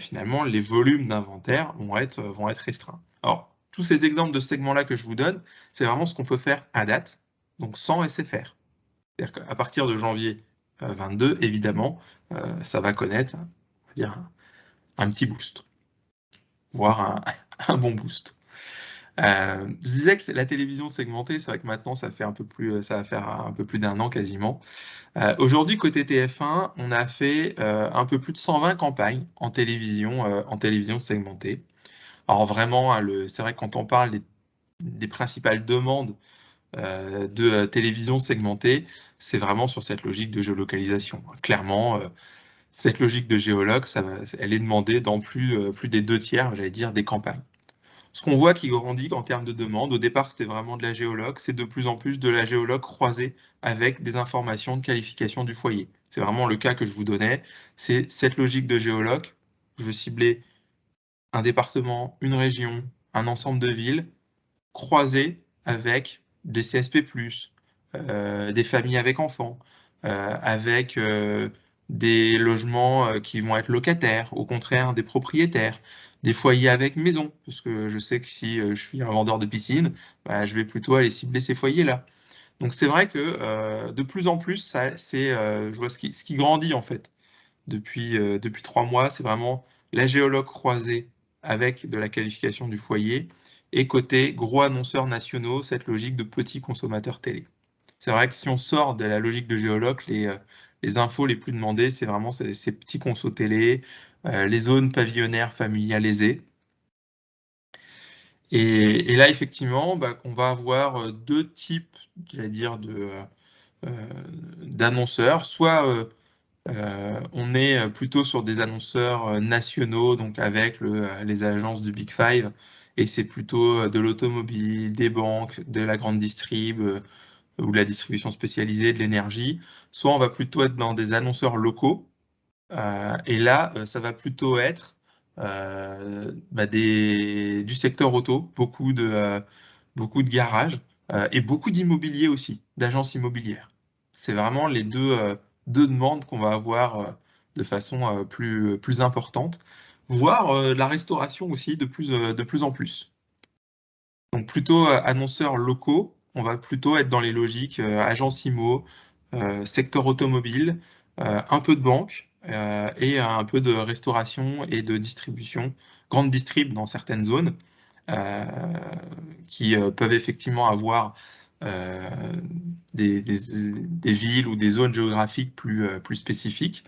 [SPEAKER 2] finalement les volumes d'inventaire vont être restreints. Alors, tous ces exemples de segments-là que je vous donne, c'est vraiment ce qu'on peut faire à date, donc sans SFR. C'est-à-dire qu'à partir de janvier 22, évidemment, ça va connaître, on va dire, un petit boost, voire un bon boost. Je disais que la télévision segmentée, c'est vrai que maintenant ça va faire un peu plus d'1 an quasiment. Aujourd'hui, côté TF1, on a fait un peu plus de 120 campagnes en télévision segmentée. Alors vraiment, c'est vrai que quand on parle des principales demandes de télévision segmentée, c'est vraiment sur cette logique de géolocalisation. Clairement, cette logique de géologue, elle est demandée dans plus des 2/3, j'allais dire, des campagnes. Ce qu'on voit qui grandit en termes de demande, au départ c'était vraiment de la géologue, c'est de plus en plus de la géologue croisée avec des informations de qualification du foyer. C'est vraiment le cas que je vous donnais, c'est cette logique de géologue. Je veux cibler un département, une région, un ensemble de villes, croisées avec des CSP+, des familles avec enfants, avec des logements qui vont être locataires, au contraire des propriétaires, des foyers avec maison, parce que je sais que si je suis un vendeur de piscine, je vais plutôt aller cibler ces foyers-là. Donc c'est vrai que de plus en plus, je vois ce qui grandit en fait depuis 3 mois, c'est vraiment la géologue croisée avec de la qualification du foyer, et côté gros annonceurs nationaux, cette logique de petits consommateurs télé. C'est vrai que si on sort de la logique de géologue, les infos les plus demandées, c'est vraiment ces petits consos télé, les zones pavillonnaires familiales aisées. Et là, effectivement, qu'on va avoir 2 types, j'allais dire, d'annonceurs. Soit on est plutôt sur des annonceurs nationaux, donc avec les agences du Big Five, et c'est plutôt de l'automobile, des banques, de la grande distrib, ou de la distribution spécialisée, de l'énergie. Soit on va plutôt être dans des annonceurs locaux, et là, ça va plutôt être du secteur auto, beaucoup de garages, et beaucoup d'immobilier aussi, d'agences immobilières. C'est vraiment les deux demandes qu'on va avoir de façon plus importante, voire la restauration aussi de plus en plus. Donc plutôt annonceurs locaux, on va plutôt être dans les logiques agences IMO, secteur automobile, un peu de banque et un peu de restauration et de distribution, grande distrib dans certaines zones, qui peuvent effectivement avoir des villes ou des zones géographiques plus spécifiques.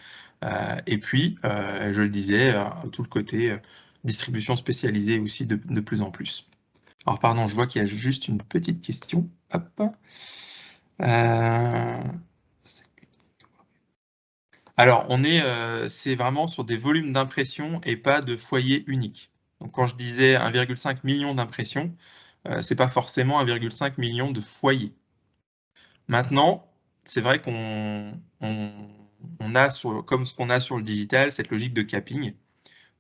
[SPEAKER 2] Et puis, je le disais, tout le côté distribution spécialisée aussi de plus en plus. Alors pardon, je vois qu'il y a juste une petite question. Hop. Alors, c'est vraiment sur des volumes d'impression et pas de foyer unique. Donc, quand je disais 1,5 million d'impressions, c'est pas forcément 1,5 million de foyers. Maintenant, c'est vrai qu'on a, comme ce qu'on a sur le digital, cette logique de capping,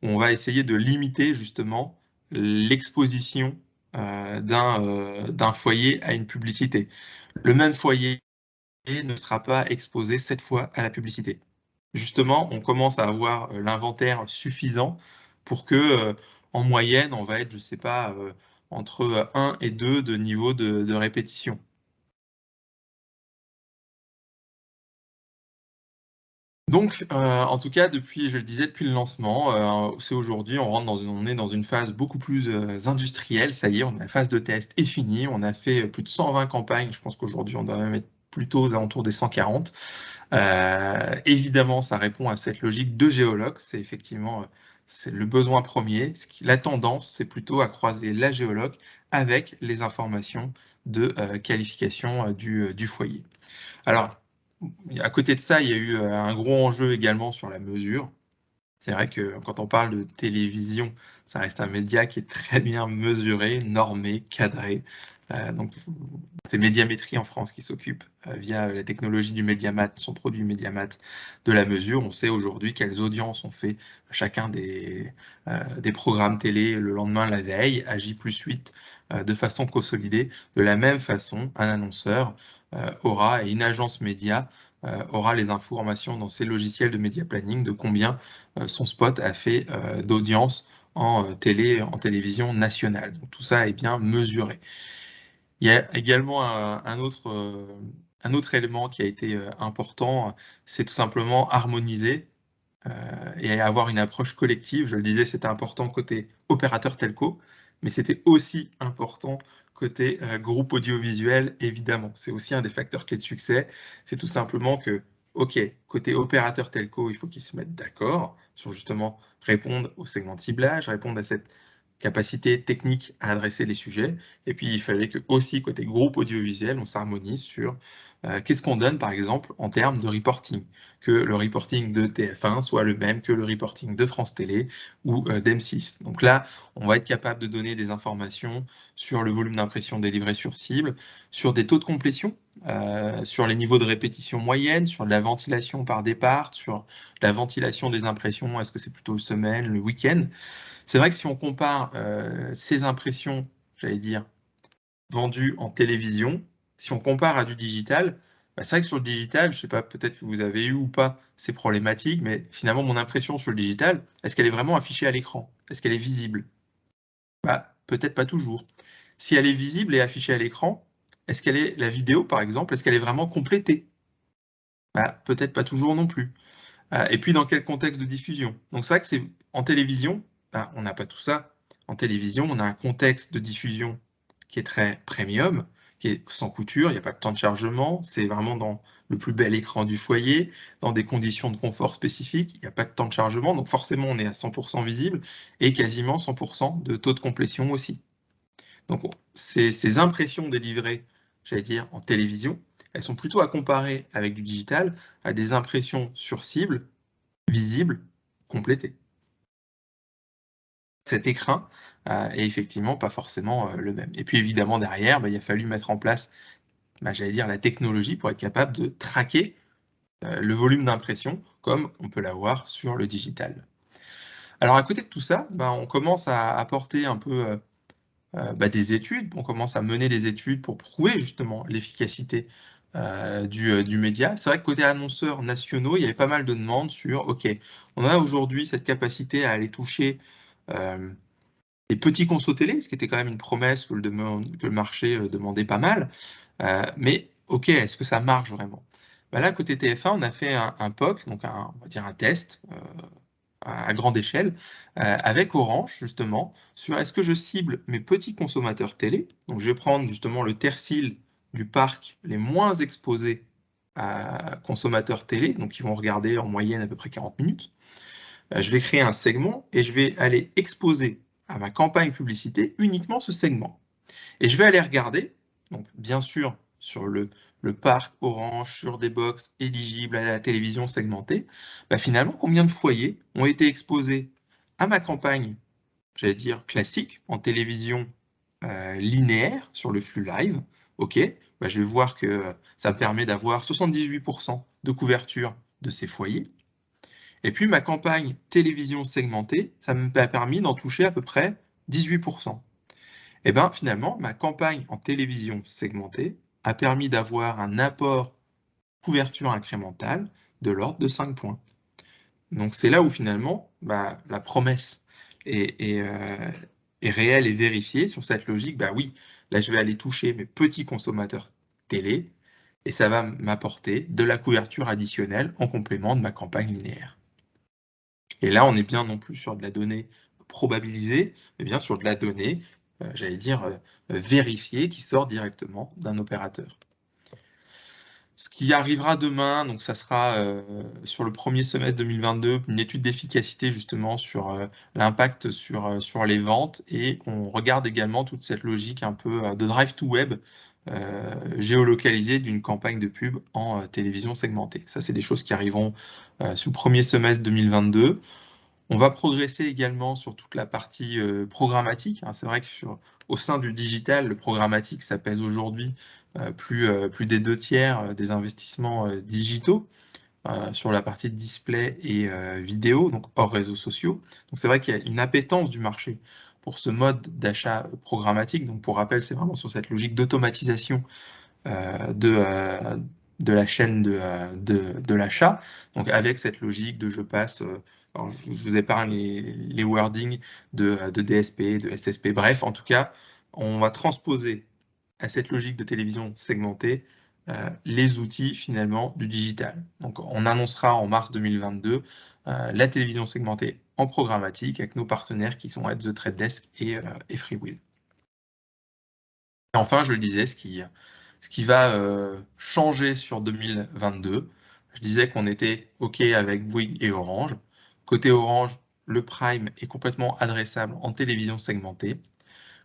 [SPEAKER 2] où on va essayer de limiter justement l'exposition d'un foyer à une publicité. Le même foyer ne sera pas exposé 7 fois à la publicité. Justement, on commence à avoir l'inventaire suffisant pour que, en moyenne, on va être, je ne sais pas, entre 1 et 2 de niveau de répétition. Donc, en tout cas, je le disais, depuis le lancement, c'est aujourd'hui, on est dans une phase beaucoup plus industrielle. Ça y est, la phase de test est finie. On a fait plus de 120 campagnes. Je pense qu'aujourd'hui, on doit même être plutôt aux alentours des 140. Évidemment, ça répond à cette logique de géologue. C'est effectivement c'est le besoin premier. La tendance, c'est plutôt à croiser la géologue avec les informations de qualification du foyer. Alors, à côté de ça, il y a eu un gros enjeu également sur la mesure. C'est vrai que quand on parle de télévision, ça reste un média qui est très bien mesuré, normé, cadré. Donc, c'est Médiamétrie en France qui s'occupe, via la technologie du Médiamat, son produit Médiamat, de la mesure. On sait aujourd'hui quelles audiences ont fait chacun des programmes télé le lendemain, la veille, à J+8, de façon consolidée. De la même façon, un annonceur et une agence média aura les informations dans ses logiciels de média planning de combien son spot a fait d'audience en télévision nationale. Donc, tout ça est bien mesuré. Il y a également un autre élément qui a été important, c'est tout simplement harmoniser et avoir une approche collective. Je le disais, c'était important côté opérateur telco, mais c'était aussi important côté groupe audiovisuel, évidemment. C'est aussi un des facteurs clés de succès. C'est tout simplement que, OK, côté opérateur telco, il faut qu'ils se mettent d'accord sur justement répondre au segment de ciblage, répondre à cette capacité technique à adresser les sujets. Et puis, il fallait que aussi, côté groupe audiovisuel, on s'harmonise sur qu'est-ce qu'on donne, par exemple, en termes de reporting. Que le reporting de TF1 soit le même que le reporting de France Télé ou d'M6. Donc là, on va être capable de donner des informations sur le volume d'impression délivré sur cible, sur des taux de complétion, sur les niveaux de répétition moyenne, sur de la ventilation par départ, sur la ventilation des impressions, est-ce que c'est plutôt le semaine, le week-end. C'est vrai que si on compare ces impressions, j'allais dire, vendues en télévision, si on compare à du digital, c'est vrai que sur le digital, je ne sais pas, peut-être que vous avez eu ou pas ces problématiques, mais finalement, mon impression sur le digital, est-ce qu'elle est vraiment affichée à l'écran? Est-ce qu'elle est visible? Peut-être pas toujours. Si elle est visible et affichée à l'écran, est-ce qu'elle est, la vidéo par exemple, est-ce qu'elle est vraiment complétée? Peut-être pas toujours non plus. Et puis dans quel contexte de diffusion? Donc c'est vrai que c'est en télévision, on n'a pas tout ça. En télévision, on a un contexte de diffusion qui est très premium, qui est sans couture, il n'y a pas de temps de chargement, c'est vraiment dans le plus bel écran du foyer, dans des conditions de confort spécifiques, il n'y a pas de temps de chargement, donc forcément on est à 100% visible et quasiment 100% de taux de complétion aussi. Donc ces impressions délivrées, j'allais dire, en télévision, elles sont plutôt à comparer avec du digital, à des impressions sur cible, visibles, complétées. Cet écrin est effectivement pas forcément le même. Et puis évidemment derrière, il a fallu mettre en place, j'allais dire, la technologie pour être capable de traquer le volume d'impression comme on peut l'avoir sur le digital. Alors à côté de tout ça, on commence à apporter un peu des études, on commence à mener des études pour prouver justement l'efficacité du média. C'est vrai que côté annonceurs nationaux, il y avait pas mal de demandes sur, OK, on a aujourd'hui cette capacité à aller toucher les petits consos télé, ce qui était quand même une promesse que le marché demandait pas mal, mais OK, est-ce que ça marche vraiment? Bah là, côté TF1, on a fait un POC, donc on va dire un test à grande échelle, avec Orange, justement, sur est-ce que je cible mes petits consommateurs télé. Donc, je vais prendre justement le tercile du parc les moins exposés à consommateurs télé, donc ils vont regarder en moyenne à peu près 40 minutes. Je vais créer un segment et je vais aller exposer à ma campagne publicité uniquement ce segment. Et je vais aller regarder, donc bien sûr sur le parc Orange, sur des box éligibles à la télévision segmentée, bah finalement combien de foyers ont été exposés à ma campagne, j'allais dire classique, en télévision linéaire sur le flux live. Ok, bah je vais voir que ça me permet d'avoir 78% de couverture de ces foyers. Et puis ma campagne télévision segmentée, ça m'a permis d'en toucher à peu près 18%. Et bien finalement, ma campagne en télévision segmentée a permis d'avoir un apport couverture incrémentale de l'ordre de 5 points. Donc c'est là où finalement bah, la promesse est réelle et vérifiée sur cette logique. Bah oui, là je vais aller toucher mes petits consommateurs télé et ça va m'apporter de la couverture additionnelle en complément de ma campagne linéaire. Et là, on est bien non plus sur de la donnée probabilisée, mais bien sur de la donnée, j'allais dire, vérifiée, qui sort directement d'un opérateur. Ce qui arrivera demain, donc ça sera sur le premier semestre 2022, une étude d'efficacité justement sur l'impact sur les ventes, et on regarde également toute cette logique un peu de drive to web géolocalisée d'une campagne de pub en télévision segmentée. Ça, c'est des choses qui arriveront sur le premier semestre 2022. On va progresser également sur toute la partie programmatique. C'est vrai que au sein du digital, le programmatique, ça pèse aujourd'hui plus des 2/3 des investissements digitaux sur la partie display et vidéo, donc hors réseaux sociaux. Donc c'est vrai qu'il y a une appétence du marché pour ce mode d'achat programmatique. Donc pour rappel, c'est vraiment sur cette logique d'automatisation de la chaîne de l'achat. Donc avec cette logique de je passe, alors je vous épargne les wordings de DSP, de SSP, bref, en tout cas, on va transposer à cette logique de télévision segmentée les outils finalement du digital. Donc on annoncera en mars 2022 la télévision segmentée en programmatique avec nos partenaires qui sont The Trade Desk et FreeWheel. Et enfin, je le disais, ce qui va changer sur 2022, je disais qu'on était OK avec Bouygues et Orange. Côté Orange, le Prime est complètement adressable en télévision segmentée.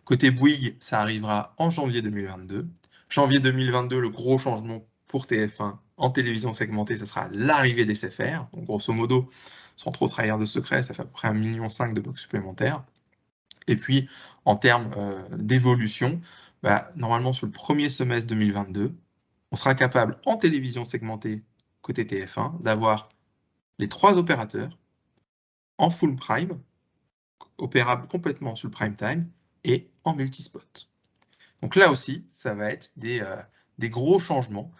[SPEAKER 2] Côté Bouygues, ça arrivera en janvier 2022. Janvier 2022, le gros changement pour TF1 en télévision segmentée, ça sera l'arrivée des SFR. Donc grosso modo, sans trop trahir de secret, ça fait à peu près 1,5 million de box supplémentaires. Et puis, en termes d'évolution, bah, normalement sur le premier semestre 2022, on sera capable en télévision segmentée côté TF1 d'avoir les 3 opérateurs en full prime, opérables complètement sur le prime time et en multispot. Donc là aussi, ça va être des gros changements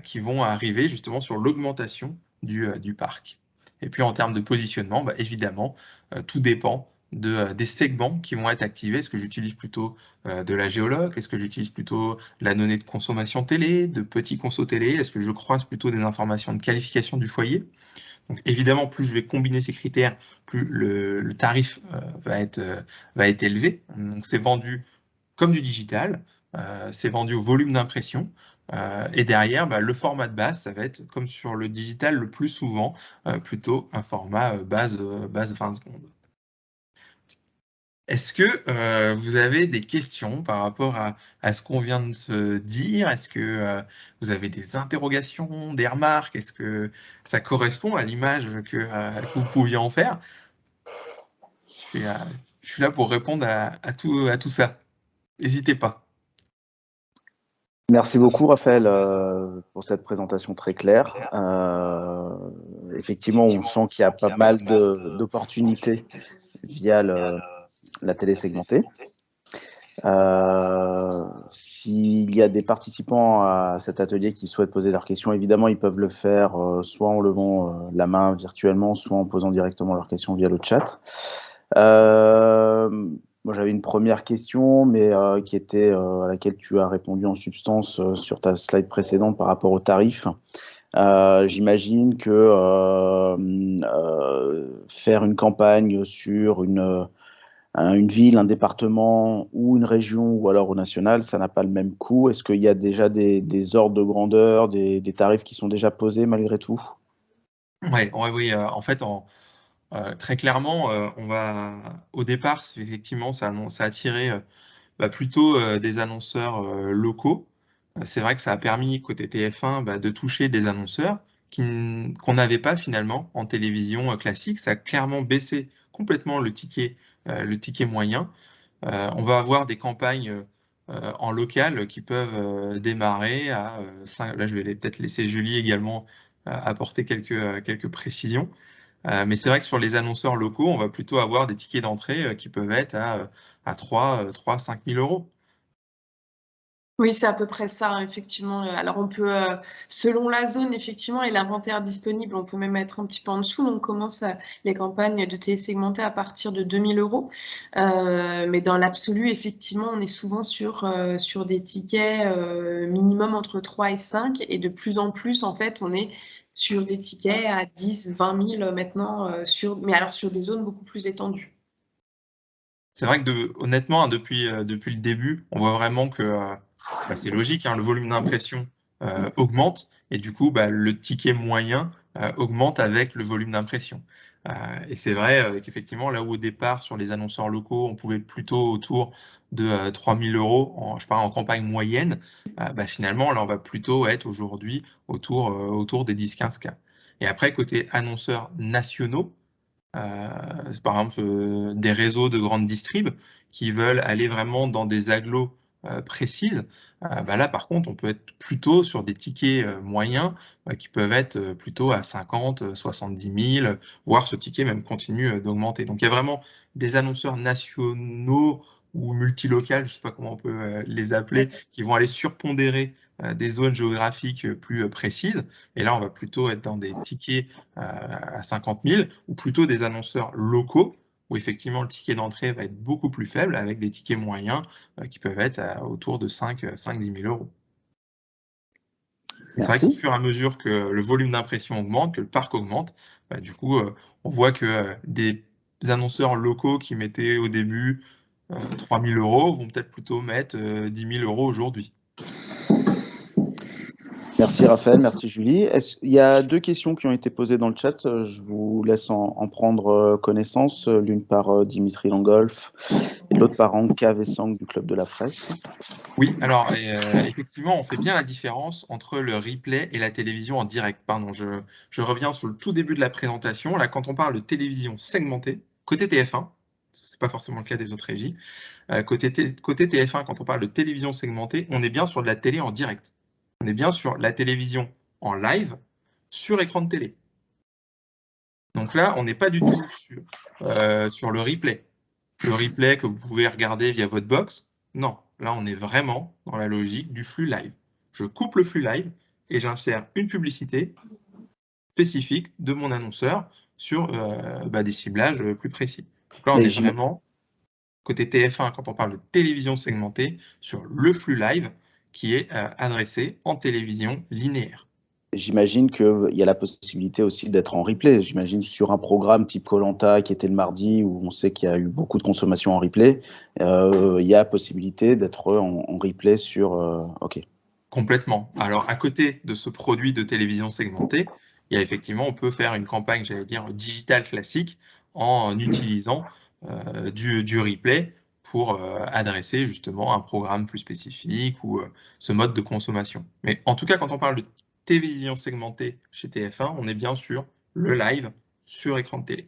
[SPEAKER 2] qui vont arriver justement sur l'augmentation du parc. Et puis en termes de positionnement, bah, évidemment, tout dépend des segments qui vont être activés. Est-ce que j'utilise plutôt de la géoloc? Est-ce que j'utilise plutôt la donnée de consommation télé, de petits conso télé? Est-ce que je croise plutôt des informations de qualification du foyer? Donc évidemment, plus je vais combiner ces critères, plus le tarif va être élevé. Donc c'est vendu comme du digital, c'est vendu au volume d'impression. Et derrière, bah, le format de base, ça va être comme sur le digital le plus souvent, plutôt un format base 20 secondes. Est-ce que vous avez des questions par rapport à ce qu'on vient de se dire? Est-ce que vous avez des interrogations, des remarques? Est-ce que ça correspond à l'image que vous pouviez en faire? Je suis là pour répondre à tout ça. N'hésitez pas.
[SPEAKER 1] Merci beaucoup, Raphaël, pour cette présentation très claire. Effectivement, on sent qu'il y a pas mal d'opportunités via la télé segmentée. S'il y a des participants à cet atelier qui souhaitent poser leurs questions, évidemment, ils peuvent le faire soit en levant la main virtuellement, soit en posant directement leurs questions via le chat. Moi, j'avais une première question, mais à laquelle tu as répondu en substance sur ta slide précédente par rapport aux tarifs. J'imagine que faire une campagne sur une ville, un département ou une région ou alors au national, ça n'a pas le même coût. Est-ce qu'il y a déjà des ordres de grandeur, des tarifs qui sont déjà posés malgré tout?
[SPEAKER 2] Oui, en fait, très clairement, au départ, effectivement, ça a attiré plutôt des annonceurs locaux. C'est vrai que ça a permis, côté TF1, de toucher des annonceurs qu'on n'avait pas finalement en télévision classique. Ça a clairement baissé complètement le ticket moyen. On va avoir des campagnes en local qui peuvent démarrer à 5. Là, je vais peut-être laisser Julie également apporter quelques précisions. Mais c'est vrai que sur les annonceurs locaux, on va plutôt avoir des tickets d'entrée qui peuvent être à 5 000 euros.
[SPEAKER 3] Oui, c'est à peu près ça, hein, effectivement. Alors, on peut, selon la zone, effectivement, et l'inventaire disponible, on peut même être un petit peu en dessous. Donc, on commence les campagnes de télé segmentées à partir de 2 000 euros. Mais dans l'absolu, effectivement, on est souvent sur des tickets minimum entre 3 et 5. Et de plus en plus, en fait, on est sur des tickets à 10, 20 000 maintenant, mais alors sur des zones beaucoup plus étendues.
[SPEAKER 2] C'est vrai que honnêtement, hein, depuis le début, on voit vraiment que c'est logique, hein, le volume d'impression augmente et du coup, le ticket moyen augmente avec le volume d'impression. Et c'est vrai qu'effectivement, là où au départ, sur les annonceurs locaux, on pouvait être plutôt autour de 3 000 euros en campagne moyenne, finalement, là, on va plutôt être aujourd'hui autour des 10-15 K. Et après, côté annonceurs nationaux, par exemple des réseaux de grandes distrib qui veulent aller vraiment dans des agglos précises, là par contre on peut être plutôt sur des tickets moyens qui peuvent être plutôt à 50, 70 000, voire ce ticket même continue d'augmenter. Donc il y a vraiment des annonceurs nationaux ou multilocales, je ne sais pas comment on peut les appeler, qui vont aller surpondérer des zones géographiques plus précises. Et là, on va plutôt être dans des tickets à 50 000 ou plutôt des annonceurs locaux où effectivement le ticket d'entrée va être beaucoup plus faible avec des tickets moyens qui peuvent être autour de 5-10 000 euros. C'est vrai qu'au fur et à mesure que le volume d'impression augmente, que le parc augmente, du coup, on voit que des annonceurs locaux qui mettaient au début 3 000 euros vont peut-être plutôt mettre 10 000 euros aujourd'hui.
[SPEAKER 1] Merci Raphaël, merci Julie. Il y a deux questions qui ont été posées dans le chat. Je vous laisse en prendre connaissance. L'une par Dimitri Langolf et l'autre par Anka Vessang du Club de la Presse.
[SPEAKER 2] Oui, alors effectivement, on fait bien la différence entre le replay et la télévision en direct. Pardon, je reviens sur le tout début de la présentation. Là, quand on parle de télévision segmentée, côté TF1, ce n'est pas forcément le cas des autres régies, côté TF1, quand on parle de télévision segmentée, on est bien sur de la télé en direct. On est bien sur la télévision en live sur écran de télé. Donc là, on n'est pas du tout sur le replay. Le replay que vous pouvez regarder via votre box, non. Là, on est vraiment dans la logique du flux live. Je coupe le flux live et j'insère une publicité spécifique de mon annonceur sur des ciblages plus précis. Donc là, on est vraiment, côté TF1, quand on parle de télévision segmentée, sur le flux live qui est adressé en télévision linéaire.
[SPEAKER 1] J'imagine qu'il y a la possibilité aussi d'être en replay. J'imagine sur un programme type Koh-Lanta qui était le mardi où on sait qu'il y a eu beaucoup de consommation en replay, il y a possibilité d'être en replay sur... OK.
[SPEAKER 2] Complètement. Alors, à côté de ce produit de télévision segmentée, il y a effectivement, on peut faire une campagne, j'allais dire, digitale classique en utilisant du replay pour adresser justement un programme plus spécifique ou ce mode de consommation. Mais en tout cas, quand on parle de télévision segmentée chez TF1, on est bien sûr le live sur écran de télé.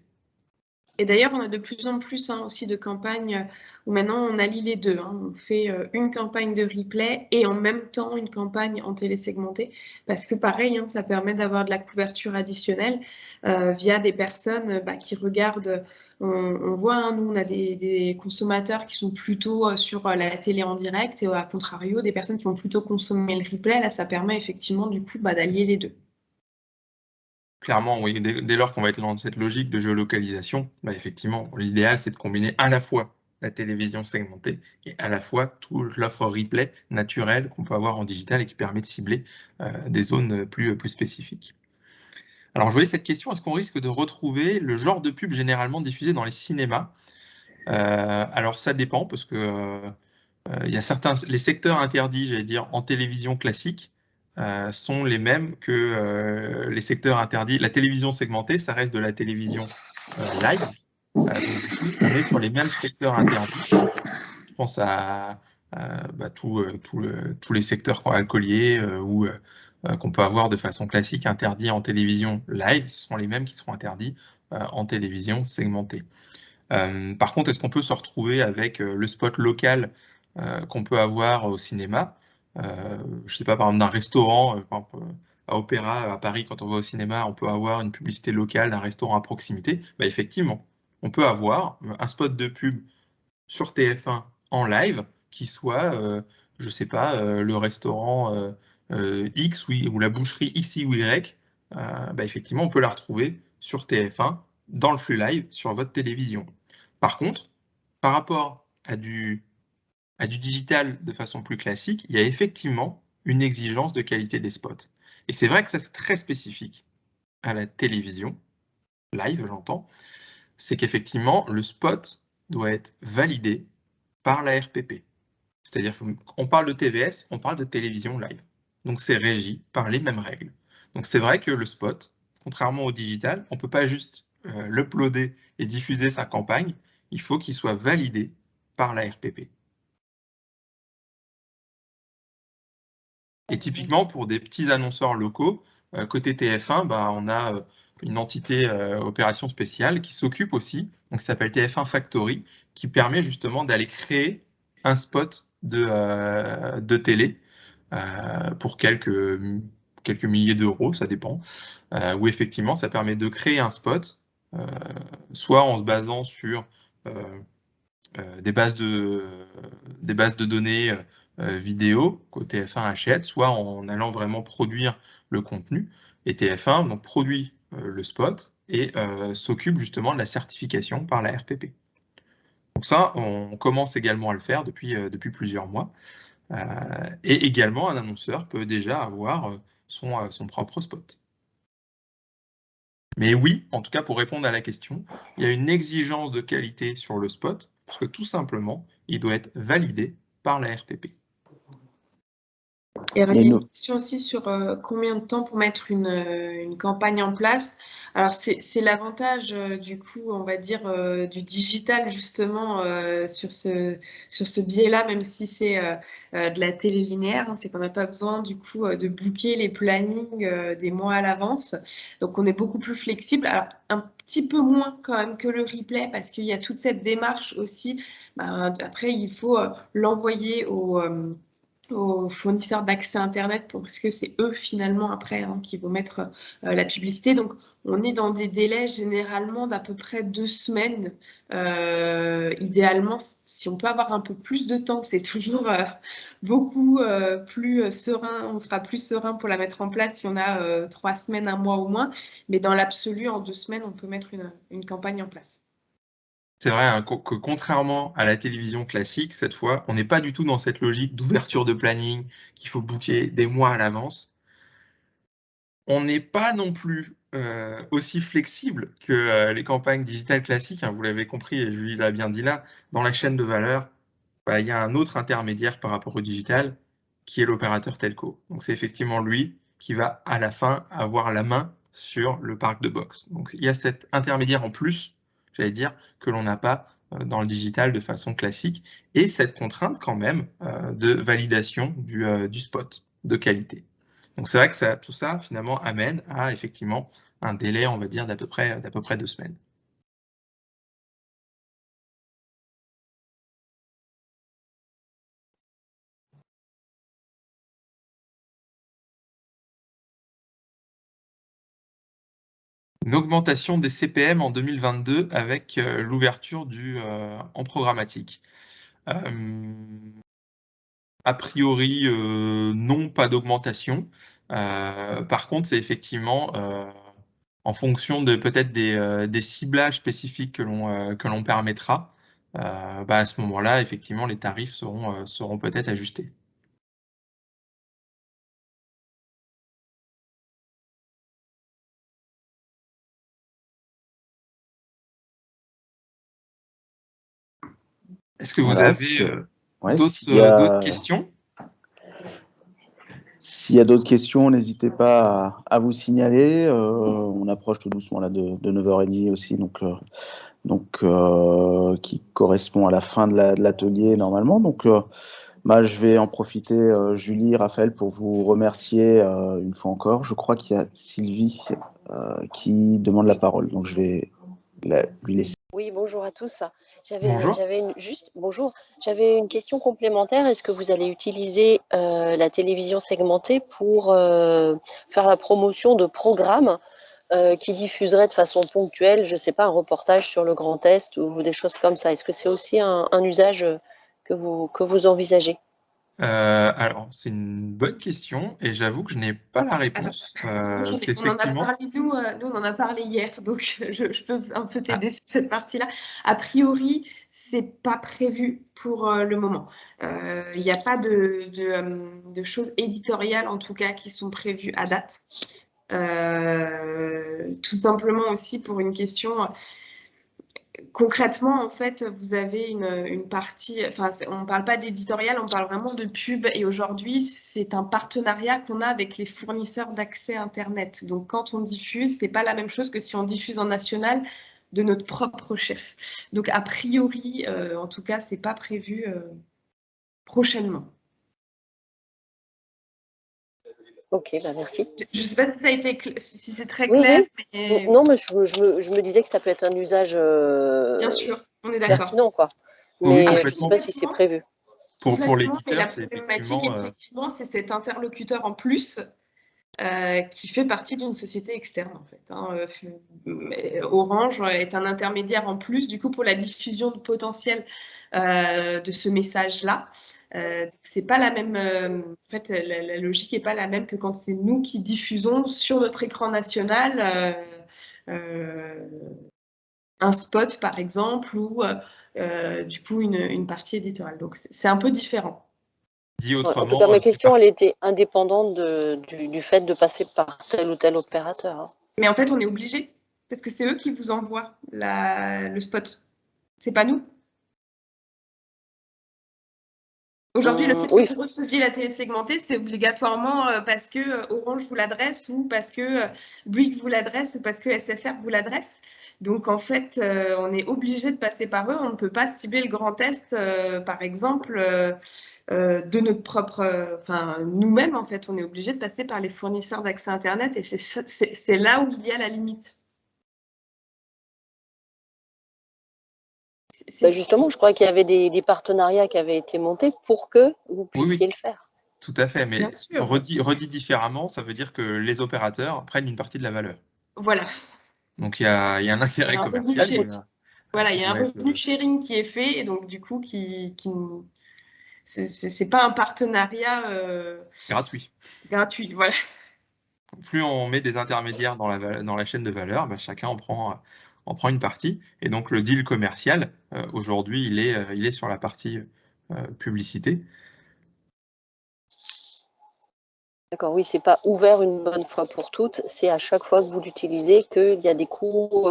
[SPEAKER 3] Et d'ailleurs, on a de plus en plus aussi de campagnes où maintenant on allie les deux. On fait une campagne de replay et en même temps une campagne en télé segmentée parce que pareil, ça permet d'avoir de la couverture additionnelle via des personnes qui regardent. On voit, nous, on a des consommateurs qui sont plutôt sur la télé en direct et à contrario, des personnes qui vont plutôt consommer le replay. Là, ça permet effectivement du coup d'allier les deux.
[SPEAKER 2] Clairement, oui, dès lors qu'on va être dans cette logique de géolocalisation, effectivement, l'idéal, c'est de combiner à la fois la télévision segmentée et à la fois toute l'offre replay naturelle qu'on peut avoir en digital et qui permet de cibler des zones plus spécifiques. Alors, je voyais cette question, est-ce qu'on risque de retrouver le genre de pub généralement diffusé dans les cinémas? Alors, ça dépend, parce que il y a les secteurs interdits, j'allais dire, en télévision classique, sont les mêmes que les secteurs interdits. La télévision segmentée, ça reste de la télévision live. Donc, du coup, on est sur les mêmes secteurs interdits. Je pense à tous les secteurs alcooliers ou qu'on peut avoir de façon classique interdits en télévision live, ce sont les mêmes qui seront interdits en télévision segmentée. Par contre, est-ce qu'on peut se retrouver avec le spot local qu'on peut avoir au cinéma? Je sais pas, par exemple, d'un restaurant, par exemple, à Opéra, à Paris, quand on va au cinéma, on peut avoir une publicité locale d'un restaurant à proximité. Bah, effectivement, on peut avoir un spot de pub sur TF1 en live qui soit, je sais pas, le restaurant X ou la boucherie X ou Y. Bah, effectivement, on peut la retrouver sur TF1 dans le flux live sur votre télévision. Par contre, par rapport à du digital de façon plus classique, il y a effectivement une exigence de qualité des spots. Et c'est vrai que ça, c'est très spécifique à la télévision, live, j'entends, c'est qu'effectivement, le spot doit être validé par la RPP. C'est-à-dire qu'on parle de TVS, on parle de télévision live. Donc c'est régi par les mêmes règles. Donc c'est vrai que le spot, contrairement au digital, on ne peut pas juste l'uploader et diffuser sa campagne, il faut qu'il soit validé par la RPP. Et typiquement, pour des petits annonceurs locaux, côté TF1, bah, on a une entité opération spéciale qui s'occupe aussi, donc ça s'appelle TF1 Factory, qui permet justement d'aller créer un spot de télé pour quelques milliers d'euros, ça dépend, où effectivement ça permet de créer un spot, soit en se basant sur des bases de données vidéo que TF1 achète, soit en allant vraiment produire le contenu. Et TF1 donc, produit le spot et s'occupe justement de la certification par la RPP. Donc ça, on commence également à le faire depuis plusieurs mois. Et également, un annonceur peut déjà avoir son propre spot. Mais oui, en tout cas, pour répondre à la question, il y a une exigence de qualité sur le spot, parce que tout simplement, il doit être validé par la RPP.
[SPEAKER 3] Et alors, il y a une question aussi sur combien de temps pour mettre une campagne en place. Alors, c'est l'avantage, du coup, on va dire, du digital, justement, sur ce biais-là, même si c'est de la télé linéaire, hein, c'est qu'on n'a pas besoin, du coup, de booker les plannings des mois à l'avance. Donc, on est beaucoup plus flexible. Alors, un petit peu moins quand même que le replay, parce qu'il y a toute cette démarche aussi. Après, il faut l'envoyer aux fournisseurs d'accès Internet parce que c'est eux finalement après qui vont mettre la publicité. Donc on est dans des délais généralement d'à peu près 2 semaines. Idéalement, si on peut avoir un peu plus de temps, c'est toujours beaucoup plus serein. On sera plus serein pour la mettre en place si on a 3 semaines, 1 mois au moins. Mais dans l'absolu, en 2 semaines, on peut mettre une campagne en place.
[SPEAKER 2] C'est vrai hein, que contrairement à la télévision classique, cette fois, on n'est pas du tout dans cette logique d'ouverture de planning qu'il faut booker des mois à l'avance. On n'est pas non plus aussi flexible que les campagnes digitales classiques. Hein, vous l'avez compris et Julie l'a bien dit là, dans la chaîne de valeur, bah, il y a un autre intermédiaire par rapport au digital qui est l'opérateur telco. Donc c'est effectivement lui qui va à la fin avoir la main sur le parc de box. Donc il y a cet intermédiaire en plus, j'allais dire, que l'on n'a pas dans le digital de façon classique, et cette contrainte quand même de validation du spot de qualité. Donc c'est vrai que tout ça finalement amène à effectivement un délai, on va dire, d'à peu près 2 semaines. Une augmentation des CPM en 2022 avec l'ouverture en programmatique. A priori, non, pas d'augmentation. Par contre, c'est effectivement en fonction de peut-être des ciblages spécifiques que l'on permettra. à ce moment-là, effectivement, les tarifs seront peut-être ajustés. Est-ce que vous avez d'autres questions?
[SPEAKER 1] S'il y a d'autres questions, n'hésitez pas à vous signaler. On approche tout doucement là, de 9h30 aussi, donc qui correspond à la fin de l'atelier normalement. Donc, je vais en profiter, Julie, Raphaël, pour vous remercier une fois encore. Je crois qu'il y a Sylvie qui demande la parole, donc je vais lui laisser.
[SPEAKER 4] Oui, bonjour à tous.
[SPEAKER 2] Bonjour.
[SPEAKER 4] J'avais une question complémentaire. Est-ce que vous allez utiliser la télévision segmentée pour faire la promotion de programmes qui diffuseraient de façon ponctuelle, je ne sais pas, un reportage sur le Grand Est ou des choses comme ça? Est-ce que c'est aussi un usage que vous envisagez?
[SPEAKER 2] Alors, c'est une bonne question et j'avoue que je n'ai pas la réponse. Parce qu'effectivement,
[SPEAKER 3] nous, on en a parlé hier, donc je peux un peu t'aider sur cette partie-là. A priori, c'est pas prévu pour le moment. Il n'y a pas de choses éditoriales, en tout cas, qui sont prévues à date. Tout simplement aussi pour une question... Concrètement, en fait, vous avez une partie, enfin, on ne parle pas d'éditorial, on parle vraiment de pub. Et aujourd'hui, c'est un partenariat qu'on a avec les fournisseurs d'accès Internet. Donc, quand on diffuse, ce n'est pas la même chose que si on diffuse en national de notre propre chef. Donc, a priori, en tout cas, ce n'est pas prévu prochainement.
[SPEAKER 4] Ok, merci.
[SPEAKER 3] Je ne sais pas si ça a été si c'est très clair.
[SPEAKER 4] Oui. Mais... Non, mais je me disais que ça peut être un usage
[SPEAKER 3] bien sûr, on est d'accord.
[SPEAKER 4] Pertinent, quoi. Mais je ne sais pas si c'est prévu.
[SPEAKER 2] Pour l'éditeur,
[SPEAKER 3] c'est effectivement, c'est cet interlocuteur en plus qui fait partie d'une société externe, en fait. Orange est un intermédiaire en plus, du coup, pour la diffusion potentielle de ce message-là. C'est pas la même. En fait, la logique n'est pas la même que quand c'est nous qui diffusons sur notre écran national un spot, par exemple, ou du coup une partie éditoriale. Donc, c'est un peu différent.
[SPEAKER 2] Dit autrement,
[SPEAKER 4] en tout cas, ma question, elle était indépendante du fait de passer par tel ou tel opérateur. Hein.
[SPEAKER 3] Mais en fait, on est obligé, parce que c'est eux qui vous envoient le spot. C'est pas nous. Aujourd'hui, le fait que vous receviez la télé segmentée, c'est obligatoirement parce que Orange vous l'adresse ou parce que Bouygues vous l'adresse ou parce que SFR vous l'adresse. Donc, en fait, on est obligé de passer par eux. On ne peut pas cibler le Grand Est, par exemple, de notre propre... Enfin, nous-mêmes, en fait, on est obligé de passer par les fournisseurs d'accès Internet et c'est là où il y a la limite.
[SPEAKER 4] Justement, je crois qu'il y avait des partenariats qui avaient été montés pour que vous puissiez le faire.
[SPEAKER 2] Tout à fait, mais redit différemment, ça veut dire que les opérateurs prennent une partie de la valeur.
[SPEAKER 3] Voilà.
[SPEAKER 2] Donc, il y a un intérêt commercial.
[SPEAKER 3] Voilà, il y a un revenu sharing qui est fait, et donc du coup, c'est pas un partenariat
[SPEAKER 2] gratuit.
[SPEAKER 3] Gratuit, voilà.
[SPEAKER 2] Plus on met des intermédiaires dans la chaîne de valeur, chacun en prend une partie. Et donc, le deal commercial, aujourd'hui, il est sur la partie publicité.
[SPEAKER 4] D'accord, oui, c'est pas ouvert une bonne fois pour toutes, c'est à chaque fois que vous l'utilisez qu'il y a des coûts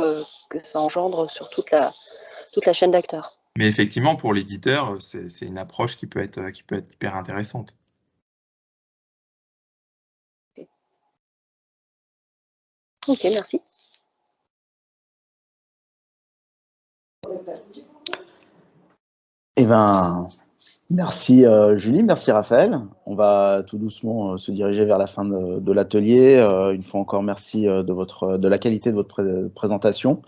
[SPEAKER 4] que ça engendre sur toute la chaîne d'acteurs.
[SPEAKER 2] Mais effectivement, pour l'éditeur, c'est une approche qui peut être hyper intéressante.
[SPEAKER 4] Ok, merci.
[SPEAKER 1] Eh bien, merci Julie, merci Raphaël. On va tout doucement se diriger vers la fin de l'atelier. Une fois encore, merci de la qualité de votre présentation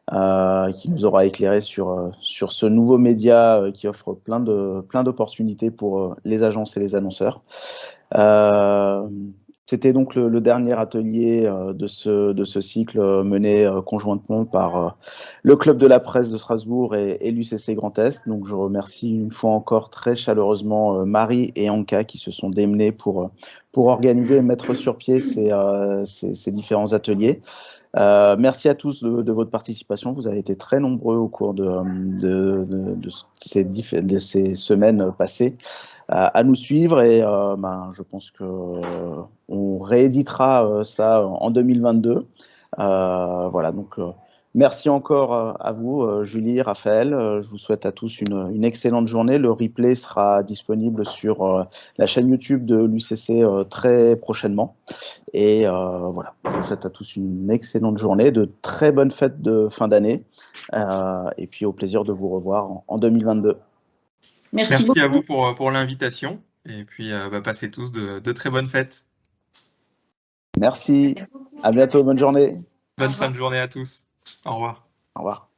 [SPEAKER 1] qui nous aura éclairé sur ce nouveau média qui offre plein d'opportunités pour les agences et les annonceurs. C'était donc le dernier atelier de ce cycle mené conjointement par le Club de la Presse de Strasbourg et l'UCC Grand Est. Donc je remercie une fois encore très chaleureusement Marie et Anka qui se sont démenées pour organiser et mettre sur pied ces différents ateliers. Merci à tous de votre participation. Vous avez été très nombreux au cours de ces semaines passées à nous suivre et je pense qu'on rééditera ça en 2022. Voilà, donc merci encore à vous, Julie, Raphaël. Je vous souhaite à tous une excellente journée. Le replay sera disponible sur la chaîne YouTube de l'UCC très prochainement. Et voilà, je vous souhaite à tous une excellente journée, de très bonnes fêtes de fin d'année, et puis au plaisir de vous revoir en 2022.
[SPEAKER 2] Merci à vous pour l'invitation, et puis passez tous de très bonnes fêtes.
[SPEAKER 1] Merci, à bientôt, bonne journée.
[SPEAKER 2] Bonne fin de journée à tous. Au revoir.
[SPEAKER 1] Au revoir.